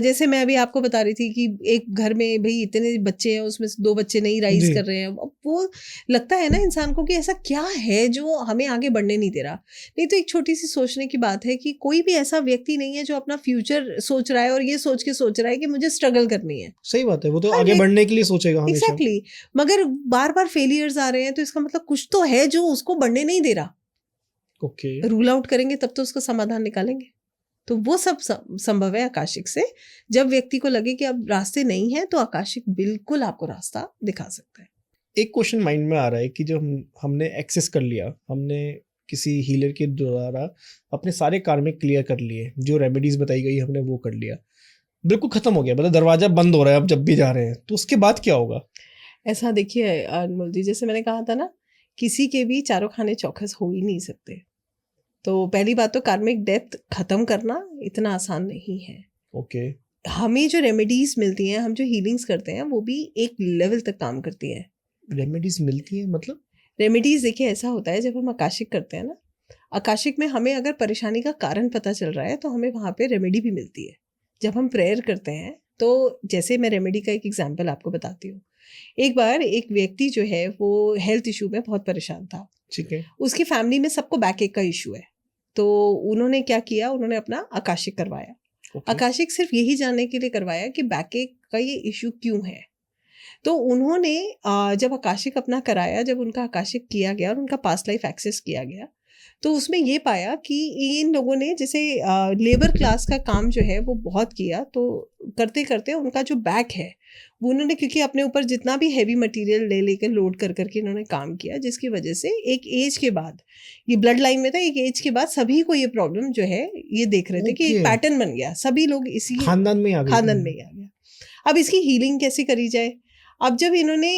जैसे मैं अभी आपको बता रही थी कि एक घर में भाई इतने बच्चे हैं, उसमें से 2 बच्चे नहीं राइज जी। कर रहे हैं। अब वो लगता है ना इंसान को कि ऐसा क्या है जो हमें आगे बढ़ने नहीं दे रहा। नहीं तो एक छोटी सी सोचने की बात है कि कोई भी ऐसा व्यक्ति नहीं है जो अपना फ्यूचर सोच रहा है और ये सोच के सोच रहा है कि मुझे स्ट्रगल करनी है। सही बात है, वो तो हर आगे व्यक्ति बढ़ने के लिए सोचेगा हमेशा। एग्जैक्टली मगर बार बार फेलियर्स आ रहे हैं तो इसका मतलब कुछ तो है जो उसको बढ़ने नहीं दे रहा। ओके। रूल आउट करेंगे तब तो उसका समाधान निकालेंगे। तो वो सब संभव है आकाशिक से। जब व्यक्ति को लगे कि अब रास्ते नहीं है तो आकाशिक बिल्कुल आपको रास्ता दिखा सकता है। एक क्वेश्चन माइंड में आ रहा है कि जब हमने एक्सेस कर लिया, हमने किसी हीलर के द्वारा अपने सारे कार्मिक क्लियर कर लिए, जो रेमेडीज बताई गई हमने वो कर लिया, बिल्कुल खत्म हो गया, मतलब दरवाजा बंद हो रहा है अब जब भी जा रहे हैं, तो उसके बाद क्या होगा? ऐसा देखिए अनमोल जी, जैसे मैंने कहा था ना, किसी के भी चारों खाने चौखस हो ही नहीं सकते। तो पहली बात तो कार्मिक डेप्थ खत्म करना इतना आसान नहीं है। ओके। हमें जो रेमेडीज मिलती हैं, हम जो हीलिंग्स करते हैं, वो भी एक लेवल तक काम करती हैं। रेमेडीज मिलती है मतलब? रेमेडीज देखिए ऐसा होता है, जब हम आकाशिक करते हैं ना, आकाशिक में हमें अगर परेशानी का कारण पता चल रहा है तो हमें वहाँ पे रेमेडी भी मिलती है। जब हम प्रेयर करते हैं तो जैसे मैं रेमेडी का एक एग्जांपल आपको बताती हूँ। एक बार एक व्यक्ति जो है वो हेल्थ इशू में बहुत परेशान था। ठीक है। उसकी फैमिली में सबको बैक एक का इशू है। तो उन्होंने क्या किया, उन्होंने अपना आकाशिक करवाया। ओके। आकाशिक सिर्फ यही जानने के लिए करवाया कि बैक एक का ये इशू क्यों है। तो उन्होंने जब आकाशिक अपना कराया, जब उनका आकाशिक किया गया और उनका पास्ट लाइफ एक्सेस किया गया, तो उसमें ये पाया कि इन लोगों ने जैसे लेबर क्लास का काम जो है वो बहुत किया। तो करते करते उनका जो बैक है वो उन्होंने, क्योंकि अपने ऊपर जितना भी हैवी मटेरियल ले लेकर लोड कर करके इन्होंने काम किया, जिसकी वजह से एक एज के बाद, ये ब्लड लाइन में था, एक एज के बाद सभी को ये प्रॉब्लम जो है ये देख रहे थे कि एक Okay. पैटर्न बन गया, सभी लोग इसी खानदान में ही आ गई। खानदान में ही आ गया। अब इसकी हीलिंग कैसे करी जाए? अब जब इन्होंने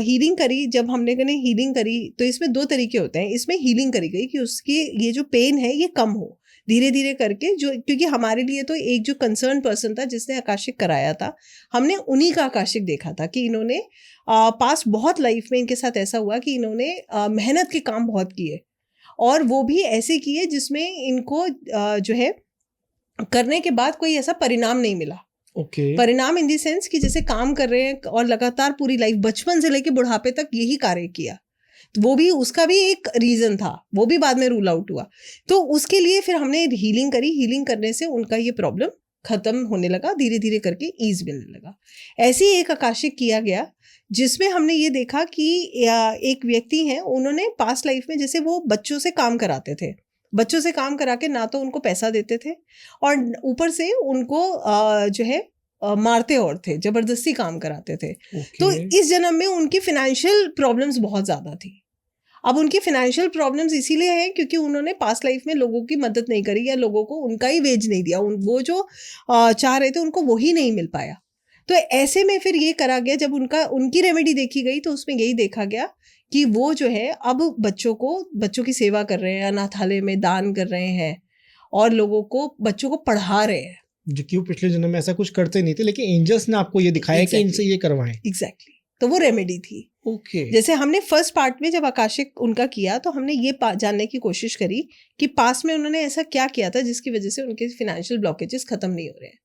हीलिंग करी, जब हमने कहीं हीलिंग करी, तो इसमें 2 तरीके होते हैं। इसमें हीलिंग करी गई कि उसकी ये जो पेन है ये कम हो धीरे धीरे करके, जो क्योंकि हमारे लिए तो एक जो कंसर्न पर्सन था जिसने आकाशिक कराया था, हमने उन्हीं का आकाशिक देखा था कि इन्होंने पास्ट बहुत लाइफ में इनके साथ ऐसा हुआ कि इन्होंने मेहनत के काम बहुत किए, और वो भी ऐसे किए जिसमें इनको जो है करने के बाद कोई ऐसा परिणाम नहीं मिला। ओके। परिणाम इन दी सेंस कि जैसे काम कर रहे हैं और लगातार पूरी लाइफ बचपन से लेके बुढ़ापे तक यही कार्य किया, तो वो भी, उसका भी एक रीजन था, वो भी बाद में रूल आउट हुआ। तो उसके लिए फिर हमने हीलिंग करी। हीलिंग करने से उनका ये प्रॉब्लम खत्म होने लगा, धीरे धीरे करके ईज मिलने लगा। ऐसे ही एक आकाशिक किया गया जिसमें हमने ये देखा कि एक व्यक्ति हैं, उन्होंने पास्ट लाइफ में जैसे वो बच्चों से काम कराते थे, बच्चों से काम करा के ना तो उनको पैसा देते थे और ऊपर से उनको जो है मारते और थे, जबरदस्ती काम कराते थे। तो इस जन्म में उनकी फिनेंशियल प्रॉब्लम्स बहुत ज़्यादा थी। अब उनकी फिनेंशियल प्रॉब्लम्स इसीलिए हैं क्योंकि उन्होंने पास्ट लाइफ में लोगों की मदद नहीं करी या लोगों को उनका ही वेज नहीं दिया, वो जो चाह रहे थे उनको वही नहीं मिल पाया। तो ऐसे में फिर ये करा गया, जब उनकी रेमेडी देखी गई तो उसमें यही देखा गया कि वो जो है अब बच्चों की सेवा कर रहे हैं, अनाथालय में दान कर रहे हैं और बच्चों को पढ़ा रहे हैं, जो कि वो पिछले जन्म में ऐसा कुछ करते नहीं थे, लेकिन एंजल्स ने आपको ये दिखाया कि इनसे ये करवाएं। एग्जैक्टली। तो वो रेमेडी थी। ओके। जैसे हमने फर्स्ट पार्ट में जब आकाशिक उनका किया तो हमने ये जानने की कोशिश करी कि पास्ट में उन्होंने ऐसा क्या किया था जिसकी वजह से उनके फाइनेंशियल ब्लॉकेजेस खत्म नहीं हो रहे हैं,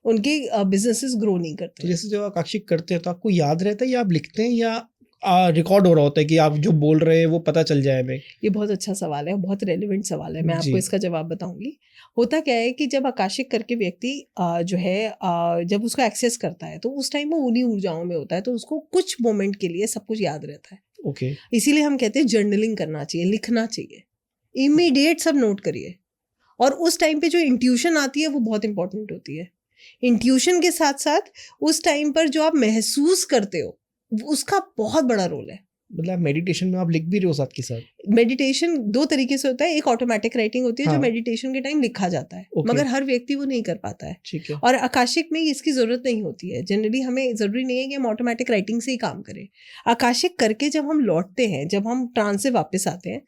उनके बिजनेसेस ग्रो नहीं करते। तो जैसे जब आकाशिक करते हैं तो आपको याद रहता है या आप लिखते हैं या रिकॉर्ड हो रहा होता है कि आप जो बोल रहे हैं वो पता चल जाए हमें? ये बहुत अच्छा सवाल है, बहुत रेलिवेंट सवाल है, मैं आपको इसका जवाब बताऊंगी। होता क्या है कि जब आकाशिक करके व्यक्ति जो है जब उसको एक्सेस करता है तो उस टाइम वो उन्हीं ऊर्जाओं में होता है, तो उसको कुछ मोमेंट के लिए सब कुछ याद रहता है। ओके। इसीलिए हम कहते हैं जर्नलिंग करना चाहिए, लिखना चाहिए, इमीडिएट सब नोट करिए। और उस टाइम पे जो इंट्यूशन आती है वो बहुत इंपॉर्टेंट होती है। इंट्यूशन के साथ साथ उस टाइम पर जो आप महसूस करते हो उसका बहुत बड़ा रोल है। मतलब मेडिटेशन में आप लिख भी रहे हो साथ के साथ? मेडिटेशन 2 तरीके से होता है, एक ऑटोमेटिक राइटिंग होती है जो मेडिटेशन के टाइम लिखा जाता है, मगर हर व्यक्ति वो नहीं कर पाता है। ठीक है। और आकाशिक में इसकी जरूरत नहीं होती है। जनरली हमें जरूरी नहीं है कि हम ऑटोमेटिक राइटिंग से ही काम करें। आकाशिक करके जब हम लौटते हैं, जब हम ट्रांस से वापस आते हैं,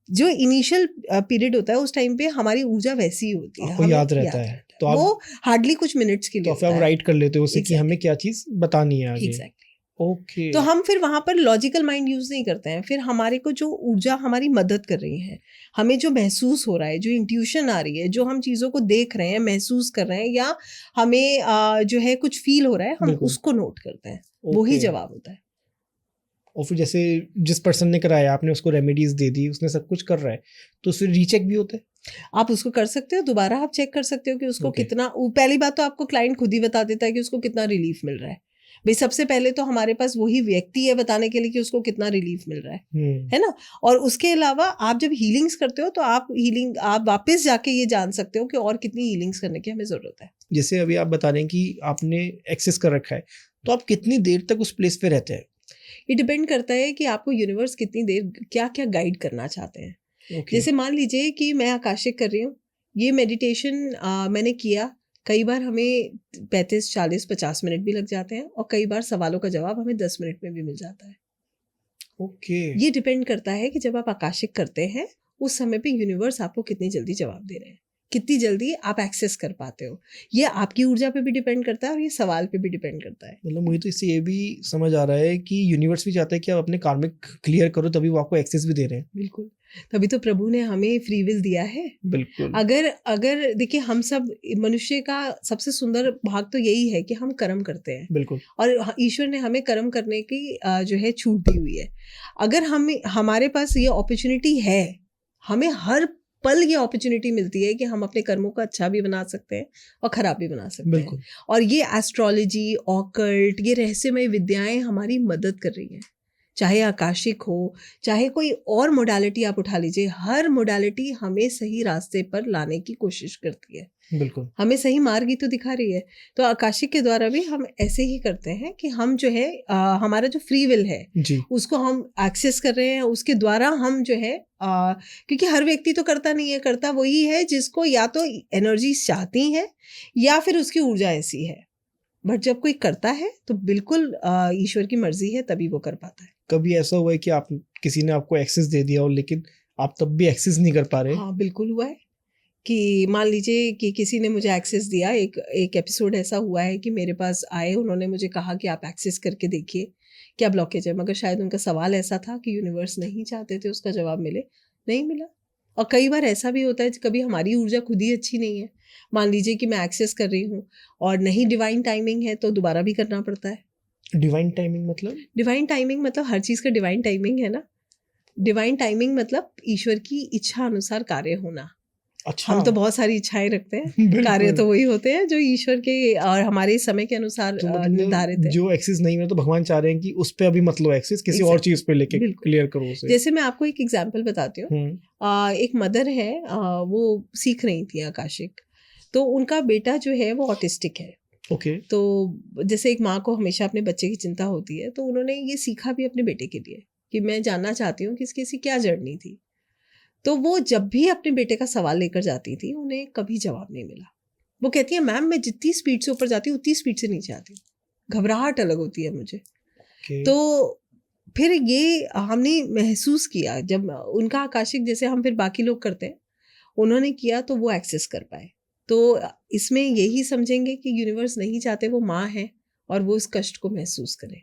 जो इनिशियल पीरियड होता है उस टाइम पे हमारी ऊर्जा वैसी ही होती है, आपको हमें याद रहता है, तो आप वो हार्डली कुछ मिनट्स के लिए तो फिर होता आप है। राइट कर लेते हो उसे कि Exactly. हमें क्या चीज बतानी है आगे। एग्जैक्टली। ओके। तो हम फिर वहां पर लॉजिकल माइंड यूज नहीं करते हैं, फिर हमारे को जो ऊर्जा हमारी मदद कर रही है, हमें जो महसूस हो रहा है, जो इंट्यूशन आ रही है, जो हम चीजों को देख रहे हैं, महसूस कर रहे हैं, या हमें जो है कुछ फील हो रहा है, हम बिल्कुल। उसको नोट करते हैं, वही ओके। जवाब होता है। और फिर जैसे जिस पर्सन ने कराया, आपने उसको रेमेडीज दे दी, उसने सब कुछ कर रहा है, तो फिर रीचेक भी होता है? आप उसको कर सकते हो, दोबारा आप चेक कर सकते हो कि उसको Okay. कितना, पहली बात तो आपको क्लाइंट खुद ही बता देता है कि उसको कितना रिलीफ मिल रहा है। भाई सबसे पहले तो हमारे पास वही व्यक्ति है बताने के लिए कि उसको कितना रिलीफ मिल रहा है ना। और उसके अलावा आप जब हीलिंग्स करते हो तो आप वापस जाके ये जान सकते हो कि और कितनी हीलिंग्स करने की हमें जरूरत है। जैसे अभी आप बता रहे हैं कि आपने एक्सेस कर रखा है, तो आप कितनी देर तक उस प्लेस पे रहते हैं? ये डिपेंड करता है कि आपको यूनिवर्स कितनी देर क्या क्या गाइड करना चाहते हैं। जैसे मान लीजिए कि मैं आकाशिक कर रही हूँ, ये मेडिटेशन मैंने किया, कई बार हमें 35, 40, 50 मिनट भी लग जाते हैं, और कई बार सवालों का जवाब हमें 10 मिनट में भी मिल जाता है। ओके। ये डिपेंड करता है कि जब आप आकाशिक करते हैं उस समय पे यूनिवर्स आपको कितनी जल्दी जवाब दे रहे हैं, कितनी जल्दी आप एक्सेस कर पाते हो। ये आपकी ऊर्जा पे भी डिपेंड करता है और ये सवाल पे भी डिपेंड करता है। मतलब मुझे तो इससे ये भी समझ आ रहा है कि यूनिवर्स भी चाहता है कि आप अपने कार्मिक क्लियर करो, तभी वो आपको एक्सेस भी दे रहे हैं। बिल्कुल, तभी तो प्रभु ने हमें फ्री विल दिया है। बिल्कुल। अगर देखिए, हम सब मनुष्य का सबसे सुंदर भाग तो यही है कि हम कर्म करते हैं। बिल्कुल। और ईश्वर ने हमें कर्म करने की जो है छूट दी हुई है। अगर हमारे पास ये अपॉर्चुनिटी है, हमें हर पल ये अपॉर्चुनिटी मिलती है कि हम अपने कर्मों को अच्छा भी बना सकते हैं और खराब भी बना सकते हैं। और ये एस्ट्रोलॉजी, ऑकल्ट, ये रहस्यमय विद्याएं हमारी मदद कर रही हैं। चाहे आकाशिक हो, चाहे कोई और मोडालिटी आप उठा लीजिए, हर मोडालिटी हमें सही रास्ते पर लाने की कोशिश करती है। बिल्कुल। हमें सही मार्ग ही तो दिखा रही है। तो आकाशिक के द्वारा भी हम ऐसे ही करते हैं कि हम जो है हमारा जो फ्री विल है जी। उसको हम एक्सेस कर रहे हैं, उसके द्वारा हम जो है क्योंकि हर व्यक्ति तो करता नहीं है, करता वही है जिसको या तो एनर्जी चाहती है या फिर उसकी ऊर्जा ऐसी है। बट जब कोई करता है तो बिल्कुल ईश्वर की मर्जी है, तभी वो कर पाता है। कभी ऐसा हुआ है कि आप किसी ने आपको एक्सेस दे दिया हो लेकिन आप तब भी एक्सेस नहीं कर पा रहे? हाँ, बिल्कुल हुआ है कि मान लीजिए कि किसी ने मुझे एक्सेस दिया। एक एपिसोड ऐसा हुआ है कि मेरे पास आए, उन्होंने मुझे कहा कि आप एक्सेस करके देखिए क्या ब्लॉकेज है, मगर शायद उनका सवाल ऐसा था कि यूनिवर्स नहीं चाहते थे उसका जवाब मिले, नहीं मिला। और कई बार ऐसा भी होता है कि कभी हमारी ऊर्जा खुद ही अच्छी नहीं है। मान लीजिए कि मैं एक्सेस कर रही हूँ और नहीं डिवाइन टाइमिंग है, तो दोबारा भी करना पड़ता है। डिवाइन टाइमिंग मतलब? डिवाइन टाइमिंग मतलब हर चीज़ का डिवाइन टाइमिंग है ना। डिवाइन टाइमिंग मतलब ईश्वर की इच्छा अनुसार कार्य होना। अच्छा। हम तो बहुत सारी इच्छाएं रखते हैं, कार्य तो वही होते हैं जो ईश्वर के और हमारे समय के अनुसार तो मतलब निर्धारित है। जो एक्सेस नहीं है तो भगवान चाह रहे हैं कि उस पे अभी मत लो एक्सेस, किसी और चीज पे लेके क्लियर करो उसे। जैसे मैं आपको एक एग्जांपल बताती हूँ। एक मदर है, वो सीख रही थी आकाशिक, तो उनका बेटा जो है वो ऑटिस्टिक है। ओके। तो जैसे एक माँ को हमेशा अपने बच्चे की चिंता होती है, तो उन्होंने ये सीखा भी अपने बेटे के लिए कि मैं जानना चाहती हूँ कि इसकी ऐसी क्या जर्नी थी। तो वो जब भी अपने बेटे का सवाल लेकर जाती थी, उन्हें कभी जवाब नहीं मिला। वो कहती है, मैम मैं जितनी स्पीड से ऊपर जाती हूँ उतनी स्पीड से नीचे आती हूँ, घबराहट अलग होती है मुझे। तो फिर ये हमने महसूस किया जब उनका आकाशिक, जैसे हम फिर बाकी लोग करते हैं, उन्होंने किया तो वो एक्सेस कर पाए। तो इसमें यही समझेंगे कि यूनिवर्स नहीं चाहते वो माँ है और वो इस कष्ट को महसूस करे।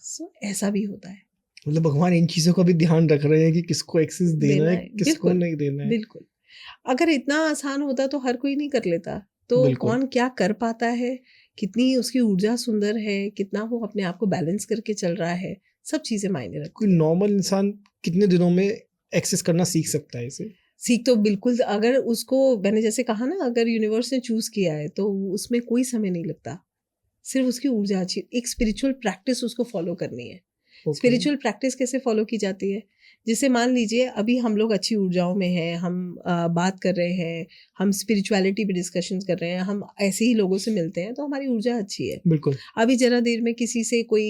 सो ऐसा भी होता है। मतलब भगवान इन चीजों का भी ध्यान रख रहे हैं कि किसको एक्सेस देना है, किसको नहीं देना है। बिल्कुल। अगर इतना आसान होता तो हर कोई नहीं कर लेता। तो कौन क्या कर पाता है, कितनी उसकी ऊर्जा सुंदर है, कितना वो अपने आप को बैलेंस करके चल रहा है, सब चीजें मायने रखती है। कोई नॉर्मल इंसान कितने दिनों में एक्सेस करना सीख सकता है इसे? सीख तो बिल्कुल, अगर उसको, मैंने जैसे कहा ना, अगर यूनिवर्स ने चूज किया है तो उसमें कोई समय नहीं लगता। सिर्फ उसकी ऊर्जा अच्छी, एक स्पिरिचुअल प्रैक्टिस उसको फॉलो करनी है। स्पिरिचुअल प्रैक्टिस कैसे फॉलो की जाती है? जैसे मान लीजिए अभी हम लोग अच्छी ऊर्जाओं में हैं, हम बात कर रहे हैं, हम स्पिरिचुअलिटी पे डिस्कशन कर रहे हैं, हम ऐसे ही लोगों से मिलते हैं तो हमारी ऊर्जा अच्छी है। बिल्कुल। अभी जरा देर में किसी से कोई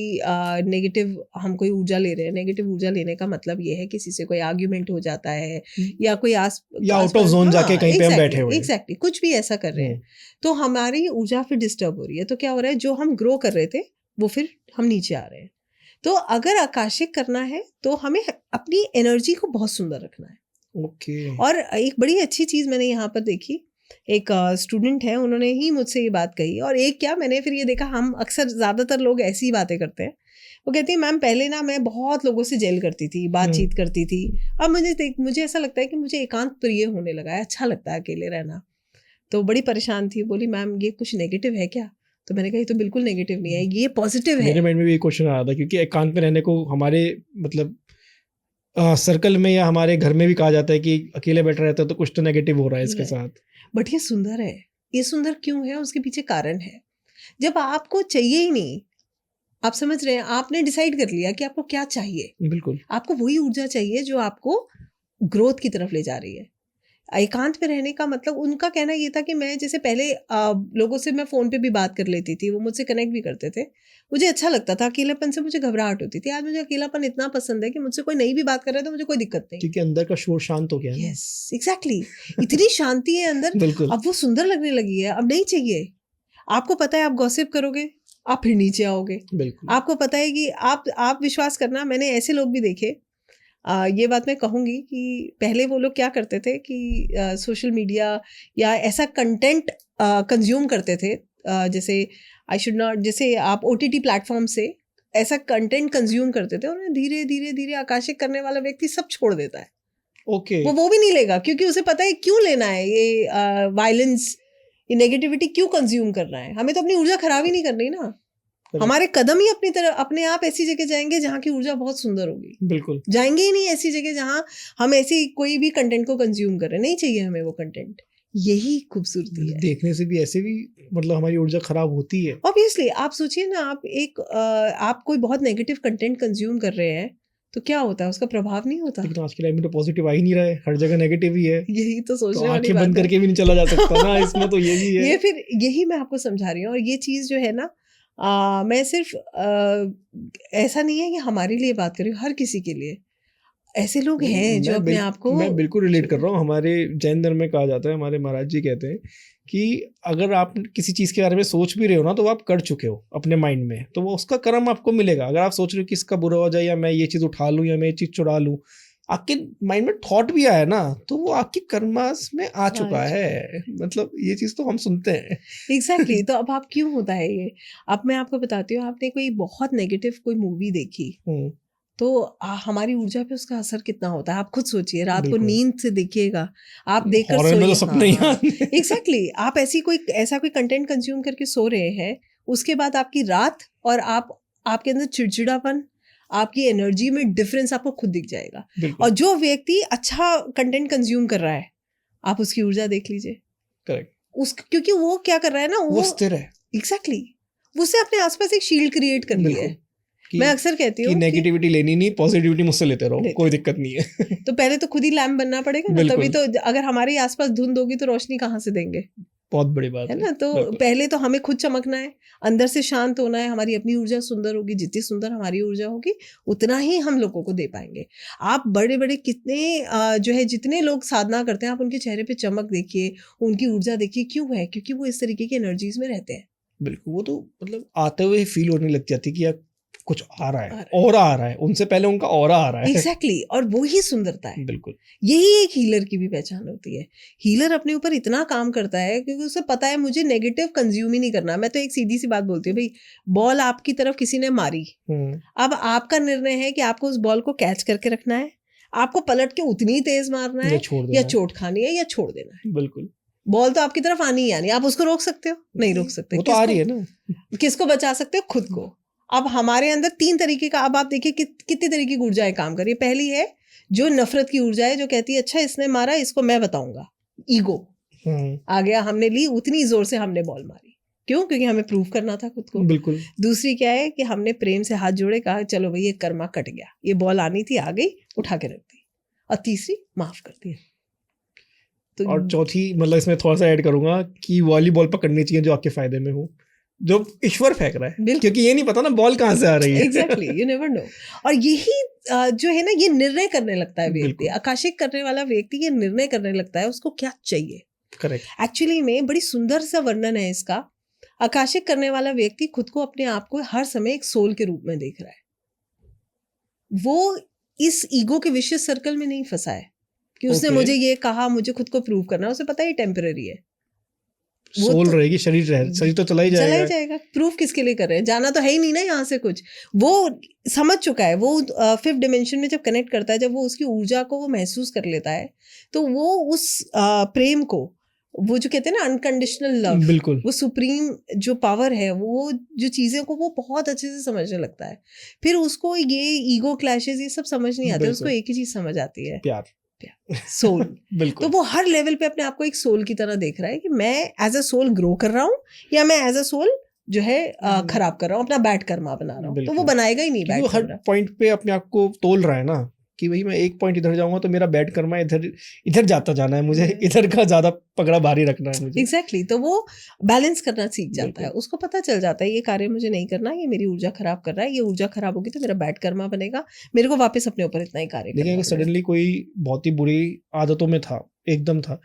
नेगेटिव हम कोई ऊर्जा ले रहे हैं, नेगेटिव ऊर्जा लेने का मतलब ये है किसी से कोई आर्ग्यूमेंट हो जाता है या कोई आउट ऑफ जोन जाके कहीं पे हम बैठे हुए हैं। एग्जैक्टली, कुछ भी ऐसा कर रहे हैं तो हमारी ऊर्जा फिर डिस्टर्ब हो रही है। तो क्या हो रहा है, जो हम ग्रो कर रहे थे वो फिर हम नीचे आ रहे हैं। तो अगर आकाशिक करना है तो हमें अपनी एनर्जी को बहुत सुंदर रखना है। ओके। और एक बड़ी अच्छी चीज़ मैंने यहाँ पर देखी, एक स्टूडेंट है, उन्होंने ही मुझसे ये बात कही, और एक क्या, मैंने फिर ये देखा, हम अक्सर ज़्यादातर लोग ऐसी ही बातें करते हैं। वो कहती है मैम पहले ना मैं बहुत लोगों से जेल करती थी, बातचीत करती थी, अब मुझे ऐसा लगता है कि मुझे एकांत प्रिय होने लगा है, अच्छा लगता है अकेले रहना। तो बड़ी परेशान थी, बोली मैम ये कुछ नेगेटिव है क्या? तो मैंने कहा ये तो बिल्कुल नेगेटिव नहीं है, ये पॉजिटिव है। मेरे माइंड में भी ये क्वेश्चन आ रहा था, क्योंकि एकांत में रहने को हमारे मतलब सर्कल में या हमारे घर में भी कहा जाता है कि अकेले बैठा रहता है तो कुछ तो नेगेटिव हो रहा है इसके साथ। बट ये सुंदर है। ये सुंदर क्यों है? उसके पीछे कारण है। जब आपको चाहिए ही नहीं, आप समझ रहे हैं, आपने डिसाइड कर लिया कि आपको क्या चाहिए, बिल्कुल। आपको वही ऊर्जा चाहिए जो आपको ग्रोथ की तरफ ले जा रही है। एकांत में रहने का मतलब, उनका कहना ये था कि मैं जैसे पहले लोगों से मैं फ़ोन पे भी बात कर लेती थी, वो मुझसे कनेक्ट भी करते थे, मुझे अच्छा लगता था, अकेलेपन से मुझे घबराहट होती थी। आज मुझे अकेलापन इतना पसंद है कि मुझसे कोई नई भी बात कर रहा है तो मुझे कोई दिक्कत नहीं। क्योंकि अंदर का शोर शांत हो गया है ना। Yes, exactly. इतनी शांति है अंदर, बिल्कुल। अब वो सुंदर लगने लगी है, अब नहीं चाहिए। आपको पता है आप गॉसिप करोगे, आप फिर नीचे आओगे। बिल्कुल। आपको पता है कि आप विश्वास करना, मैंने ऐसे लोग भी देखे, ये बात मैं कहूँगी कि पहले वो लोग क्या करते थे कि सोशल मीडिया या ऐसा कंटेंट कंज्यूम करते थे, जैसे आई शुड नॉट, जैसे आप OTT प्लेटफॉर्म से ऐसा कंटेंट कंज्यूम करते थे, उन्हें धीरे धीरे धीरे आकाशिक करने वाला व्यक्ति सब छोड़ देता है। ओके। वो भी नहीं लेगा, क्योंकि उसे पता है क्यों लेना है ये वायलेंस, ये नेगेटिविटी क्यों कंज्यूम करना है। हमें तो अपनी ऊर्जा खराब ही नहीं करनी ना। हमारे कदम ही अपनी तरफ, अपने आप ऐसी जगह जाएंगे जहाँ की ऊर्जा बहुत सुंदर होगी। बिल्कुल। जाएंगे ही नहीं ऐसी जगह जहाँ हम ऐसी कोई भी कंटेंट को कंज्यूम कर रहे हैं, नहीं चाहिए हमें वो कंटेंट। यही खूबसूरती है। देखने से भी ऐसे भी मतलब हमारी ऊर्जा खराब होती है। ऑब्वियसली आप सोचिए ना, आप कोई बहुत नेगेटिव कंटेंट कंज्यूम कर रहे हैं तो क्या होता है, उसका प्रभाव नहीं होता। लेकिन आज के टाइम में तो पॉजिटिव आ ही नहीं रहा है, हर जगह नेगेटिव ही है। यही तो सोचने तो वाली आंखें बात बंद है। करके भी नहीं चला जा सकता ना इसमें, तो ये भी है। ये फिर यही मैं आपको समझा रही हूँ। और ये चीज़ जो है ना, मैं सिर्फ ऐसा नहीं है कि हमारे लिए बात कर रही हूँ, हर किसी के लिए ऐसे लोग हैं जो अपने आप को, मैं बिल्कुल रिलेट कर रहा हूँ। हमारे जैन धर्म में कहा जाता है, हमारे महाराज जी कहते हैं कि अगर आप किसी चीज़ के बारे में सोच भी रहे हो ना, तो वो आप कर चुके हो अपने माइंड में, तो वो उसका कर्म आपको मिलेगा। अगर आप सोच रहे हो कि इसका बुरा हो जाए, या मैं ये चीज़ उठा लूँ, या मैं ये चीज़ चुरा लूँ, आपके माइंड में थॉट भी आया ना, तो वो आपकी कर्मास में आ चुका है। मतलब ये चीज़ तो हम सुनते हैं। एग्जैक्टली। तो अब आप क्यों होता है ये, अब मैं आपको बताती हूँ। आपने कोई बहुत नेगेटिव कोई मूवी देखी, तो हमारी ऊर्जा पे उसका असर कितना होता है, आप खुद सोचिए। रात को नींद से देखिएगा, आप देखकर हॉरर में तो सपने ही हाँ, आते हैं। एग्जैक्टली। आप ऐसा कोई कंटेंट कंज्यूम करके सो रहे हैं, उसके बाद आपकी रात और आपके अंदर चिड़चिड़ापन, आपकी एनर्जी में डिफरेंस आपको खुद दिख जाएगा। और जो व्यक्ति अच्छा कंटेंट कंज्यूम कर रहा है, आप उसकी ऊर्जा देख लीजिए। करेक्ट। क्योंकि वो क्या कर रहा है ना, वो स्थिर है। एग्जैक्टली। उससे अपने आसपास एक शील्ड क्रिएट कर ली है। मैं अक्सर कहती हूँ कि नेगेटिविटी लेनी नहीं, पॉजिटिविटी मुझसे लेते रहो, कोई दिक्कत नहीं है। तो पहले तो खुद ही लैम्प बनना पड़ेगा ना, तभी तो। अगर हमारे आसपास धुंध होगी तो रोशनी कहाँ से देंगे? बहुत बड़ी बात है ना। तो पहले तो हमें खुद चमकना है, अंदर से शांत होना है, हमारी अपनी ऊर्जा सुंदर होगी। जितनी सुंदर हमारी ऊर्जा होगी, उतना ही हम लोगों को दे पाएंगे। आप बड़े बड़े कितने जो है, जितने लोग साधना करते हैं, आप उनके चेहरे पे चमक देखिए, उनकी ऊर्जा देखिए। क्यों है? क्योंकि वो इस तरीके की एनर्जीज में रहते हैं। बिल्कुल। वो तो मतलब आते हुए फील होने लग जाती कि यार कुछ आ रहा है, ऑरा आ रहा है, उनसे पहले उनका ऑरा आ रहा है। एग्जैक्टली। और वो ही सुंदरता है। बिल्कुल। यही एक हीलर की भी पहचान होती है। हीलर अपने ऊपर इतना काम करता है क्योंकि उसे पता है मुझे नेगेटिव कंज्यूम ही नहीं करना। मैं तो एक सीधी सी बात बोलती हूँ, भाई बॉल आपकी तरफ किसी ने मारी, अब आपका निर्णय है कि आपको उस बॉल को कैच करके रखना है, आपको पलट के उतनी तेज मारना है, या चोट खानी है, या छोड़ देना है। बिल्कुल। बॉल तो आपकी तरफ आनी ही आनी। आप उसको रोक सकते हो? नहीं रोक सकते। वो तो आ रही है ना। किसको बचा सकते हो? खुद को। अब हमारे अंदर 3 तरीके का, अब आप देखिए कितनी तरीके की ऊर्जाएं काम कर रही है। पहली है जो नफरत की ऊर्जा है, जो कहती है अच्छा इसने मारा, इसको मैं बताऊंगा। ईगो आ गया, हमने ली, उतनी जोर से हमने बॉल मारी। क्यों? क्योंकि हमें प्रूव करना था खुद को। बिल्कुल। दूसरी क्या है कि हमने प्रेम से हाथ जोड़े, कहा चलो भाई ये कर्मा कट गया, ये बॉल आनी थी, आ गई, उठा के रख दी। और तीसरी, माफ कर दिया। तो और चौथी, मतलब इसमें थोड़ा सा ऐड करूंगा कि वॉलीबॉल पकड़नी चाहिए जो आपके फायदे में हो, जो ईश्वर फेंक रहा है, क्योंकि ये नहीं पता ना बॉल कहाँ से आ रही है। Exactly, you never no. और यही जो है ना, ये निर्णय करने लगता है व्यक्ति। आकाशिक करने वाला व्यक्ति ये निर्णय करने लगता है उसको क्या चाहिए। करेक्ट। एक्चुअली में बड़ी सुंदर सा वर्णन है इसका। आकाशिक करने वाला व्यक्ति खुद को, अपने आप को हर समय एक सोल के रूप में देख रहा है। वो इस ईगो के विशियस सर्कल में नहीं फंसा है कि उसने Okay. मुझे ये कहा, मुझे खुद को प्रूव करना है। उसे पता है ये टेम्पररी है, वो सोल तो रहेगी, शरीर तो चला ही चला ही जाएगा। जाएगा। प्रूफ किसके लिए कर रहे हैं? जाना तो है ही नहीं ना यहाँ से कुछ। वो समझ चुका है, वो फिफ्थ डिमेंशन में जब कनेक्ट करता है, जब वो उसकी ऊर्जा को वो महसूस कर लेता है, तो वो उस प्रेम को, वो जो कहते हैं ना अनकंडीशनल लव, बिल्कुल। वो सुप्रीम जो पावर है, वो जो चीजें को वो बहुत अच्छे से समझने लगता है। फिर उसको ये ईगो क्लैशेस ये सब समझ नहीं आते, उसको बिल्कुल। एक ही चीज समझ आती है, प्यार। सोल। तो बिल्कुल। वो हर लेवल पे अपने आप को एक सोल की तरह देख रहा है कि मैं एज अ सोल ग्रो कर रहा हूँ या मैं एज अ सोल जो है खराब कर रहा हूँ, अपना बैड कर्मा बना रहा हूँ। तो वो बिल्कुल। बनाएगा ही नहीं क्योंकि बैड वो हर कर्मा। पॉइंट पे अपने आप को तोल रहा है ना, कि भाई मैं एक पॉइंट इधर जाऊंगा तो मेरा बैड कर्मा इधर जाता जाना है, मुझे इधर का ज्यादा पकड़ा भारी रखना है मुझे। एग्जैक्टली तो वो बैलेंस करना सीख जाता है। बिल्कुल। उसको पता चल जाता है ये कार्य मुझे नहीं करना, ये मेरी ऊर्जा खराब कर रहा है, ये ऊर्जा खराब होगी तो मेरा बैड कर्मा बनेगा, मेरे को वापस अपने ऊपर इतना ही कार्य लेकिन करना अगर पड़ेगा। सडनली कोई बहुत ही बुरी आदतों में था, एकदम था,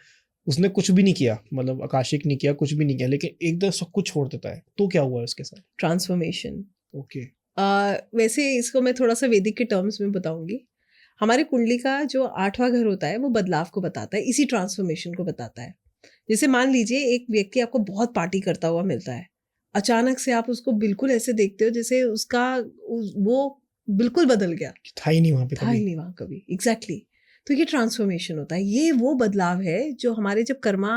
उसने कुछ भी नहीं किया, मतलब आकाशिक नहीं किया, कुछ भी नहीं किया, लेकिन एकदम सब कुछ छोड़ देता है, तो क्या हुआ है उसके साथ? ट्रांसफॉर्मेशन। ओके। वैसे इसको मैं थोड़ा सा वैदिक के टर्म्स में बताऊंगी। हमारे कुंडली का जो 8वां घर होता है वो बदलाव को बताता है, इसी ट्रांसफॉर्मेशन को बताता है। जैसे मान लीजिए एक व्यक्ति आपको बहुत पार्टी करता हुआ मिलता है, अचानक से आप उसको बिल्कुल ऐसे देखते हो जैसे वो बिल्कुल बदल गया, था ही नहीं वहां पे था कभी। ही नहीं वहां कभी। एग्जैक्टली तो ये ट्रांसफॉर्मेशन होता है। ये वो बदलाव है जो हमारे जब कर्मा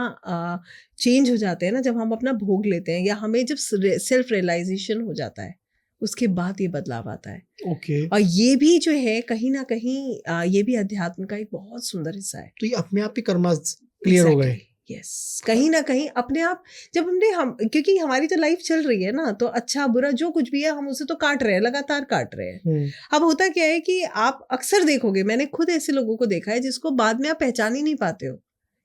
चेंज हो जाते हैं ना, जब हम अपना भोग लेते हैं या हमें जब सेल्फ रियलाइजेशन हो जाता है, उसके बाद ये बदलाव आता है। ओके। और ये भी जो है कहीं ना कहीं ये भी अध्यात्म का एक बहुत सुंदर हिस्सा है। तो ये अपने आप ही कर्मा क्लियर हो गए। यस, कहीं ना कहीं अपने आप जब हम क्योंकि हमारी तो लाइफ चल रही है ना, तो अच्छा बुरा जो कुछ भी है हम उसे तो काट रहे हैं, लगातार काट रहे हैं। अब होता क्या है कि आप अक्सर देखोगे, मैंने खुद ऐसे लोगों को देखा है जिसको बाद में आप पहचान ही नहीं पाते हो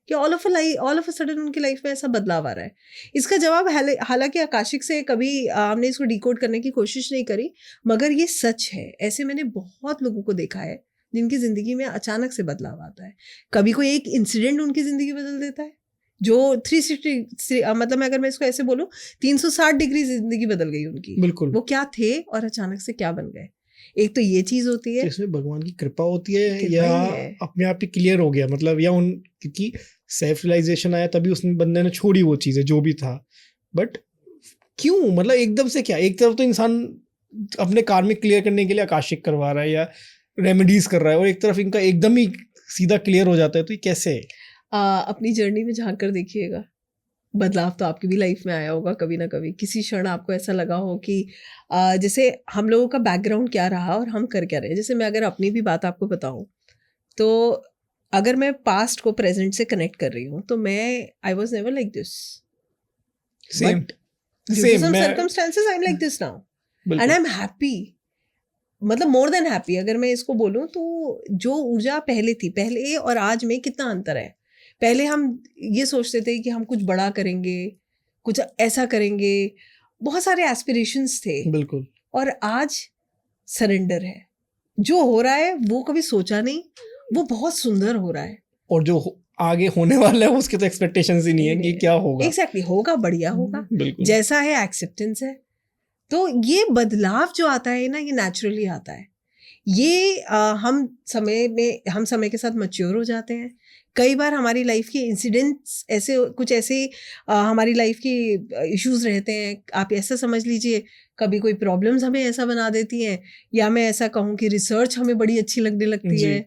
कि ऑल ऑफ अ सडन उनकी लाइफ में ऐसा बदलाव आ रहा है। इसका जवाब हालांकि आकाशिक से कभी हमने इसको डिकोड करने की कोशिश नहीं करी, मगर ये सच है। ऐसे मैंने बहुत लोगों को देखा है जिनकी जिंदगी में अचानक से बदलाव आता है। कभी कोई एक इंसिडेंट उनकी जिंदगी बदल देता है जो 360 मतलब मैं अगर मैं इसको ऐसे बोलूं 360 डिग्री जिंदगी बदल गई उनकी। बिल्कुल। वो क्या थे और अचानक से क्या बन गए। एक तो ये चीज होती है। तो इसमें भगवान की कृपा होती है कृपा या ही है। अपने आप ही क्लियर हो गया, मतलब या उन क्योंकि सेल्फ रियलाइजेशन आया तभी उस बंदे ने छोड़ी वो चीजें जो भी था, बट क्यों, मतलब एकदम से क्या? एक तरफ तो इंसान अपने कार्मिक क्लियर करने के लिए आकाशिक करवा रहा है या रेमेडीज कर रहा है, और एक तरफ इनका एकदम ही सीधा क्लियर हो जाता है, तो ये कैसे है? अपनी जर्नी में झांक कर देखिएगा, बदलाव तो आपकी भी लाइफ में आया होगा कभी ना कभी। किसी क्षण आपको ऐसा लगा हो कि जैसे हम लोगों का बैकग्राउंड क्या रहा और हम कर क्या रहे। जैसे मैं अगर अपनी भी बात आपको बताऊं, तो अगर मैं पास्ट को प्रेजेंट से कनेक्ट कर रही हूँ, तो मैं I was never like this, same but due to same some मैं circumstances I am like this now and I बिल्कुल। एम हैप्पी, मतलब मोर देन हैप्पी। अगर मैं इसको बोलूं तो जो ऊर्जा पहले थी, पहले और आज में कितना अंतर है। पहले हम ये सोचते थे कि हम कुछ बड़ा करेंगे, कुछ ऐसा करेंगे, बहुत सारे एस्पिरेशंस थे। बिल्कुल। और आज सरेंडर है, जो हो रहा है वो कभी सोचा नहीं, वो बहुत सुंदर हो रहा है। और जो आगे होने वाला है उसके तो एक्सपेक्टेशंस ही नहीं है कि क्या होगा। एग्जैक्टली होगा, बढ़िया होगा, बिल्कुल। जैसा है एक्सेप्टेंस है। तो ये बदलाव जो आता है ना, ये नेचुरली आता है। ये हम समय के साथ मैच्योर हो जाते हैं। कई बार हमारी लाइफ के इंसिडेंट्स ऐसे हमारी लाइफ के इश्यूज रहते हैं। आप ऐसा समझ लीजिए, कभी कोई प्रॉब्लम्स हमें ऐसा बना देती हैं, या मैं ऐसा कहूँ कि रिसर्च हमें बड़ी अच्छी लगने लगती है।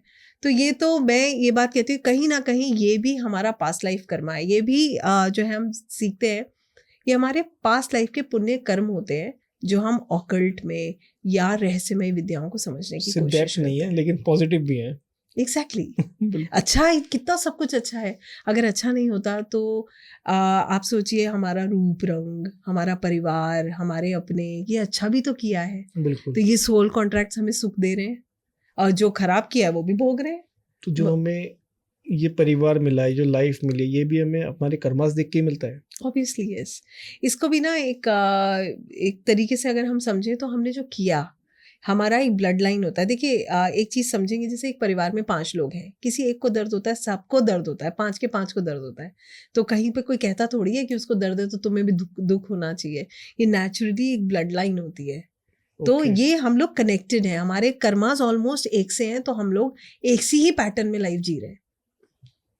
तो ये तो मैं ये बात कहती हूँ, कहीं ना कहीं ये भी हमारा पास्ट लाइफ कर्मा है। ये भी जो है हम सीखते हैं, ये हमारे पास्ट लाइफ के पुण्य कर्म होते हैं जो हम ऑकल्ट में या रहस्यमय विद्याओं को समझने की सिर्फ कोशिश डेप्थ नहीं करते है हैं। लेकिन पॉजिटिव भी है। एग्जैक्टली बिल्कुल। अच्छा है, कितना सब कुछ अच्छा है। अगर अच्छा नहीं होता तो आप सोचिए, हमारा रूप रंग, हमारा परिवार, हमारे अपने, ये अच्छा भी तो किया है। बिल्कुल। तो ये सोल कॉन्ट्रैक्ट्स हमें सुख दे रहे हैं, और जो खराब किया है वो भी भोग रहे हैं। तो जो हमें ये परिवार मिला है, जो लाइफ मिली, ये भी हमें हमारे कर्मास देख के ही मिलता है। Obviously yes. इसको भी ना एक तरीके से अगर हम समझें तो हमने जो किया, हमारा एक ब्लड लाइन होता है। देखिए एक चीज समझेंगे, जैसे एक परिवार में 5 लोग हैं, किसी एक को दर्द होता है, सबको दर्द होता है, 5 के 5 को दर्द होता है। तो कहीं पे कोई कहता थोड़ी है कि उसको दर्द है तो तुम्हें भी दुख होना चाहिए। ये नेचुरली एक ब्लड लाइन होती है। तो Okay. ये हम लोग कनेक्टेड हैं, हमारे कर्मास ऑलमोस्ट एक से हैं, तो हम लोग एक सी ही पैटर्न में लाइफ जी रहे हैं।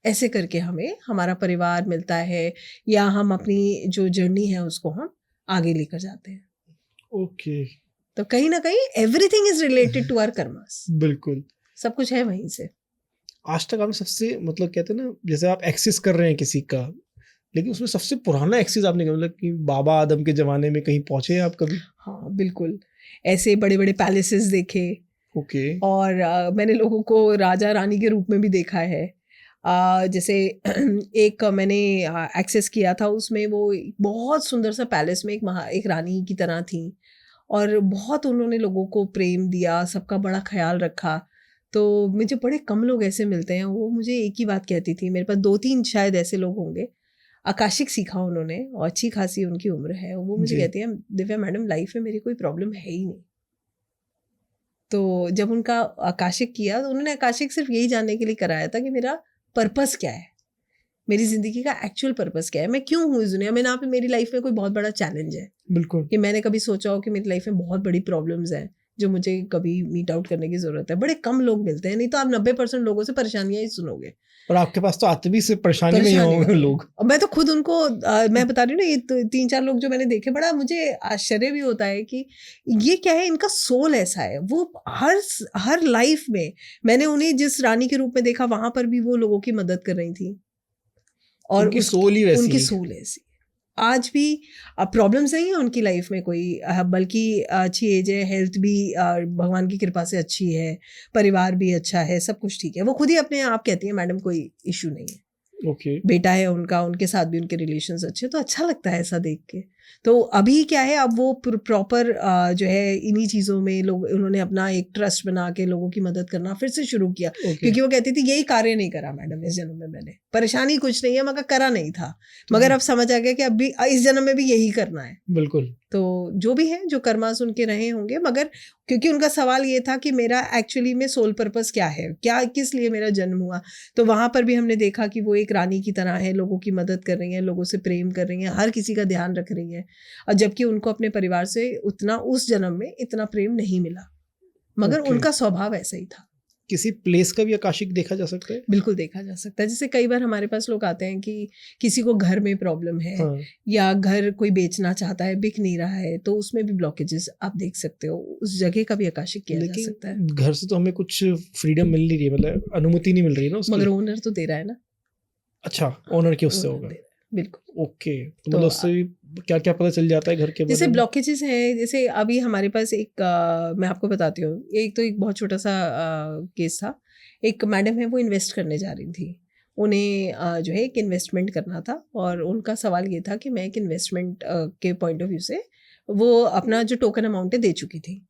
ऐसे करके हमें हमारा परिवार मिलता है, या हम अपनी जो जर्नी है उसको हम आगे लेकर जाते हैं। Okay. तो कहीं ना कहीं everything is related to our कर्मास, बिल्कुल। सब कुछ है वहीं से। आज तक आपने सबसे मतलब कहते हैं ना, जैसे आप एक्सेस कर रहे हैं किसी का, लेकिन उसमें सबसे पुराना एक्सेस आपने मतलब कि बाबा आदम के जमाने में कहीं पहुंचे हैं आप कभी? हाँ बिल्कुल, ऐसे बड़े बड़े पैलेसेस देखे, ओके। और मैंने लोगों को राजा रानी के रूप में भी देखा है। जैसे एक मैंने एक्सेस किया था, उसमें वो एक बहुत सुंदर सा पैलेस में एक रानी की तरह थी, और बहुत उन्होंने लोगों को प्रेम दिया, सबका बड़ा ख्याल रखा। तो मुझे बड़े कम लोग ऐसे मिलते हैं, वो मुझे एक ही बात कहती थी, मेरे पास 2-3 शायद ऐसे लोग होंगे, आकाशिक सीखा उन्होंने और अच्छी खासी उनकी उम्र है, वो मुझे जी। कहती है, दिव्या मैडम लाइफ में मेरी कोई प्रॉब्लम है ही नहीं। तो जब उनका आकाशिक किया, तो उन्होंने आकाशिक सिर्फ यही जानने के लिए कराया था कि मेरा पर्पस क्या है, मेरी जिंदगी का एक्चुअल पर्पस क्या है, मैं क्यों हूँ इस दुनिया में। ना मेरी लाइफ में कोई बहुत बड़ा चैलेंज है बिल्कुल। कि मैंने कभी सोचा हो कि मेरी लाइफ में बहुत बड़ी प्रॉब्लम्स हैं जो मुझे कभी मीट आउट करने की जरूरत है। बड़े कम लोग मिलते हैं, नहीं तो आप 90% लोगों से परेशानियां ही सुनोगे। और आपके पास तो आते भी सिर्फ परेशानी में ही होंगे लोग। और मैं तो खुद उनको मैं बता रही हूँ ना, ये 3-4 लोग जो मैंने देखे, बड़ा मुझे आश्चर्य भी होता है कि ये क्या है, इनका सोल ऐसा है। वो हर लाइफ में, मैंने उन्हें जिस रानी के रूप में देखा, वहां पर भी वो लोगों की मदद कर रही थी, और उनकी सोल ही वैसी उनकी है। सोल ऐसी। आज भी प्रॉब्लम्स नहीं है उनकी लाइफ में कोई, बल्कि अच्छी एज है, हेल्थ भी भगवान की कृपा से अच्छी है, परिवार भी अच्छा है, सब कुछ ठीक है। वो खुद ही अपने आप कहती है, मैडम कोई इशू नहीं है, ओके। बेटा है उनका, उनके साथ भी उनके रिलेशंस अच्छे। तो अच्छा लगता है ऐसा देख के। तो अभी क्या है, अब वो प्रॉपर जो है इन्हीं चीज़ों में लोग, उन्होंने अपना एक ट्रस्ट बना के लोगों की मदद करना फिर से शुरू किया। क्योंकि वो कहती थी, यही कार्य नहीं करा मैडम इस जन्म में, मैंने परेशानी कुछ नहीं है, मगर करा नहीं था, मगर अब समझ आ गया कि अब भी इस जन्म में भी यही करना है। बिल्कुल। तो जो भी है, जो कर्मास उनके रहे होंगे, मगर क्योंकि उनका सवाल ये था कि मेरा एक्चुअली में सोल पर्पस क्या है, क्या किस लिए मेरा जन्म हुआ। तो वहां पर भी हमने देखा कि वो एक रानी की तरह है, लोगों की मदद कर रही हैं, लोगों से प्रेम कर रही हैं, हर किसी का ध्यान रख रही हैं, और जबकि उनको अपने परिवार से उतना उस जन्म में इतना प्रेम नहीं मिला, मगर उनका स्वभाव ऐसा ही था। किसी प्लेस का भी आकाशिक देखा जा सकता है? बिल्कुल देखा जा सकता है। जैसे कई बार हमारे पास लोग आते हैं कि किसी को घर में प्रॉब्लम है, हाँ। या घर कोई बेचना चाहता है, बिक नहीं रहा है, तो उसमें भी ब्लॉकेजेस आप देख सकते हो, उस जगह का भी आकाशिक किया जा सकता है। घर से तो हमें कुछ फ्रीडम मिल नहीं रही है, मतलब अनुमति नहीं मिल रही है ना उसकी। मगर ओनर तो दे रहा है ना। अच्छा, ओनर के उससे होगा। बिल्कुल। ओके, तो मतलब उससे क्या क्या पता चल जाता है घर के बारे में? जैसे ब्लॉकेजेस हैं, जैसे अभी हमारे पास एक मैं आपको बताती हूँ, एक बहुत छोटा सा केस था। एक मैडम है, वो इन्वेस्ट करने जा रही थी, उन्हें जो है एक इन्वेस्टमेंट करना था, और उनका सवाल ये था कि मैं एक इन्वेस्टमेंट के पॉइंट ऑफ व्यू से वो अपना जो टोकन अमाउंट है दे चुकी थी।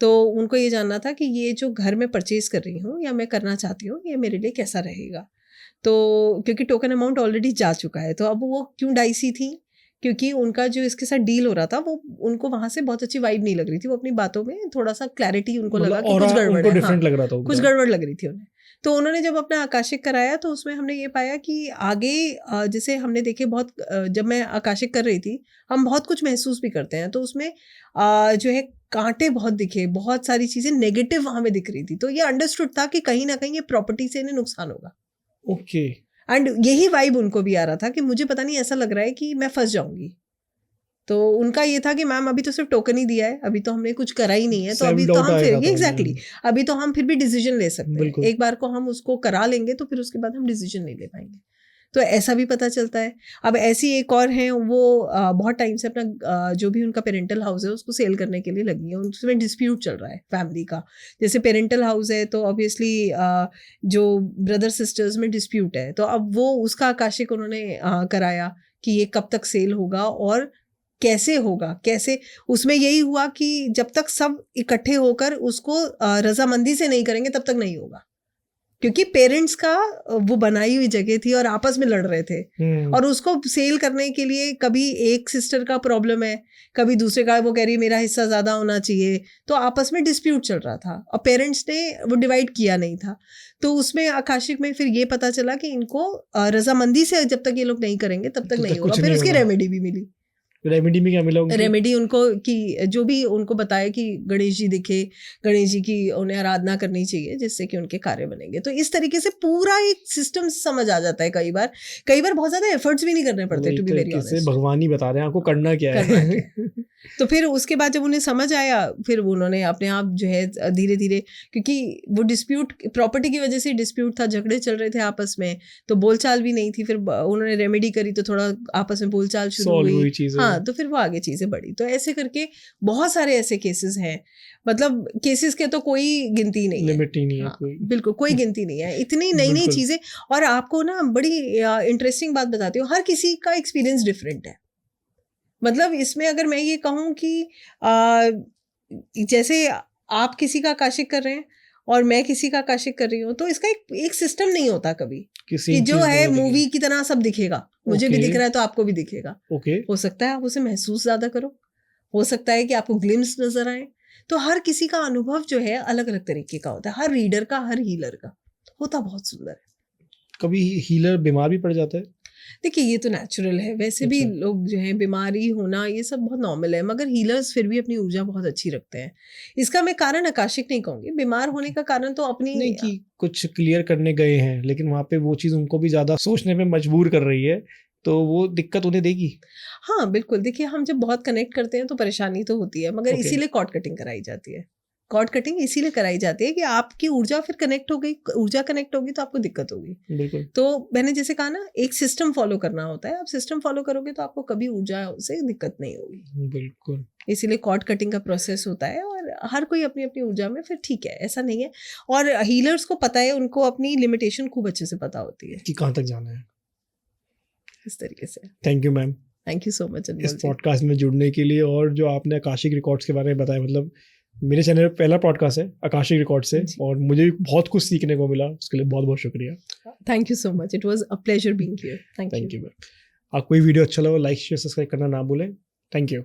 तो उनको ये जानना था कि ये जो घर में परचेज कर रही हूँ या मैं करना चाहती हूँ, ये मेरे लिए कैसा रहेगा। तो क्योंकि टोकन अमाउंट ऑलरेडी जा चुका है, तो अब वो क्यों डाइसी थी, क्योंकि उनका जो इसके साथ डील हो रहा था, वो उनको वहां से बहुत अच्छी वाइब नहीं लग रही थी। वो अपनी बातों में थोड़ा सा क्लैरिटी उनको लगा कि कुछ गड़बड़ है, डिफरेंट लग रहा था, कुछ गड़बड़ लग रही थी उन्हें। तो उन्होंने जब अपना आकाशिक कराया, तो उसमें हमने ये पाया कि आगे जैसे हमने देखे बहुत, जब मैं आकाशिक कर रही थी, हम बहुत कुछ महसूस भी करते हैं, तो उसमें जो है कांटे बहुत दिखे, बहुत सारी चीजें नेगेटिव हमें दिख रही थी। तो ये अंडरस्टूड था कि कहीं ना कहीं ये प्रॉपर्टी से इन्हें नुकसान होगा। ओके। एंड यही वाइब उनको भी आ रहा था कि मुझे पता नहीं, ऐसा लग रहा है कि मैं फंस जाऊंगी। तो उनका ये था कि मैम अभी तो सिर्फ टोकन ही दिया है, अभी तो हमने कुछ करा ही नहीं है, तो अभी तो हम फिर एग्जैक्टली अभी तो हम फिर भी डिसीजन ले सकते हैं। एक बार को हम उसको करा लेंगे, तो फिर उसके बाद हम डिसीजन नहीं ले पाएंगे। तो ऐसा भी पता चलता है। अब ऐसी एक और है, वो बहुत टाइम से अपना जो भी उनका पेरेंटल हाउस है उसको सेल करने के लिए लगी है, उसमें डिस्प्यूट चल रहा है फैमिली का। जैसे पेरेंटल हाउस है, तो ऑब्वियसली जो ब्रदर सिस्टर्स में डिस्प्यूट है, तो अब वो उसका आकाशिक उन्होंने कराया कि ये कब तक सेल होगा और कैसे होगा, कैसे। उसमें यही हुआ कि जब तक सब इकट्ठे होकर उसको रजामंदी से नहीं करेंगे, तब तक नहीं होगा, क्योंकि पेरेंट्स का वो बनाई हुई जगह थी और आपस में लड़ रहे थे। और उसको सेल करने के लिए कभी एक सिस्टर का प्रॉब्लम है, कभी दूसरे का, वो कह रही है मेरा हिस्सा ज्यादा होना चाहिए, तो आपस में डिस्प्यूट चल रहा था और पेरेंट्स ने वो डिवाइड किया नहीं था। तो उसमें आकाशिक में फिर ये पता चला कि इनको रजामंदी से जब तक ये लोग नहीं करेंगे तब तक नहीं होगा। फिर उसकी रेमेडी भी मिली रेमेडी में क्या मिला उनको? रेमेडी उनको कि जो भी उनको बताया कि गणेश जी दिखे, गणेश जी की उन्हें आराधना करनी चाहिए जिससे कि उनके कार्य बनेंगे। तो इस तरीके से पूरा एक सिस्टम समझ आ जाता है। कई बार बहुत ज्यादा एफर्ट्स भी नहीं करने पड़ते, टू बी वेरी ऑनेस्ट। भगवान ही बता रहे हैं आपको करना क्या है। तो फिर उसके बाद जब उन्हें समझ आया, फिर उन्होंने अपने आप जो है धीरे धीरे, क्योंकि वो डिस्प्यूट प्रॉपर्टी की वजह से डिस्प्यूट था, झगड़े चल रहे थे आपस में, तो बोलचाल भी नहीं थी। फिर उन्होंने रेमेडी करी तो थोड़ा आपस में बोलचाल शुरू हुई। हाँ, तो फिर वो आगे चीजें बढ़ी। तो ऐसे करके बहुत सारे ऐसे केसेस हैं, मतलब केसेस के तो कोई गिनती नहीं है, लिमिट ही नहीं है। हाँ, बिल्कुल कोई गिनती नहीं है, इतनी नई नई चीजें। और आपको ना बड़ी इंटरेस्टिंग बात बताती हूँ, हर किसी का एक्सपीरियंस डिफरेंट है। मतलब इसमें अगर मैं ये कहूँ कि जैसे आप किसी का आकाशिक कर रहे हैं और मैं किसी का आकाशिक कर रही हूँ, तो इसका एक सिस्टम नहीं होता कभी कि जो है मूवी की तरह सब दिखेगा। मुझे भी दिख रहा है तो आपको भी दिखेगा। हो सकता है आप उसे महसूस ज्यादा करो, हो सकता है कि आपको ग्लिम्स नजर आए। तो हर किसी का अनुभव जो है अलग अलग तरीके का होता है, हर रीडर का, हर हीलर का होता बहुत सुंदर है। कभी हीलर बीमार भी पड़ जाता है? देखिए ये तो नेचुरल है, वैसे भी लोग जो है बीमारी होना ये सब बहुत नॉर्मल है, मगर हीलर्स फिर भी अपनी ऊर्जा बहुत अच्छी रखते हैं। इसका मैं कारण आकाशिक नहीं कहूंगी, बीमार होने का कारण तो अपनी नहीं कि कुछ क्लियर करने गए हैं लेकिन वहाँ पे वो चीज़ उनको भी ज़्यादा सोचने में मजबूर कर रही है, तो वो दिक्कत उन्हें देगी। हाँ बिल्कुल, देखिए हम जब बहुत कनेक्ट करते हैं तो परेशानी तो होती है, मगर इसीलिए कॉर्ड कटिंग कराई जाती है। कॉर्ड कटिंग इसीलिए कराई जाती है कि आपकी ऊर्जा फिर कनेक्ट हो गई, ऊर्जा कनेक्ट होगी तो आपको दिक्कत होगी। बिल्कुल। तो मैंने जैसे कहा ना, एक सिस्टम फॉलो करना होता है। आप सिस्टम फॉलो करोगे तो आपको कभी ऊर्जा से दिक्कत नहीं होगी। बिल्कुल, इसीलिए कॉर्ड कटिंग का प्रोसेस होता है, और हर कोई अपनी अपनी ऊर्जा में फिर ठीक है, ऐसा नहीं है। और हीलर्स को पता है, उनको अपनी लिमिटेशन खूब अच्छे से पता होती है कि कहाँ तक जाना है। इस तरीके से। Thank you ma'am, thank you so much इस पॉडकास्ट में जुड़ने के लिए, और जो आपने आकाशिक रिकॉर्ड्स के बारे में बताया, मतलब मेरे चैनल पे पहला पॉडकास्ट है आकाशिक रिकॉर्ड से, और मुझे भी बहुत कुछ सीखने को मिला, उसके लिए बहुत बहुत शुक्रिया। Thank you so much, it was a pleasure being here. Thank you ma'am. आपको ये वीडियो अच्छा लगा, लाइक शेयर सब्सक्राइब करना ना भूलें। Thank you.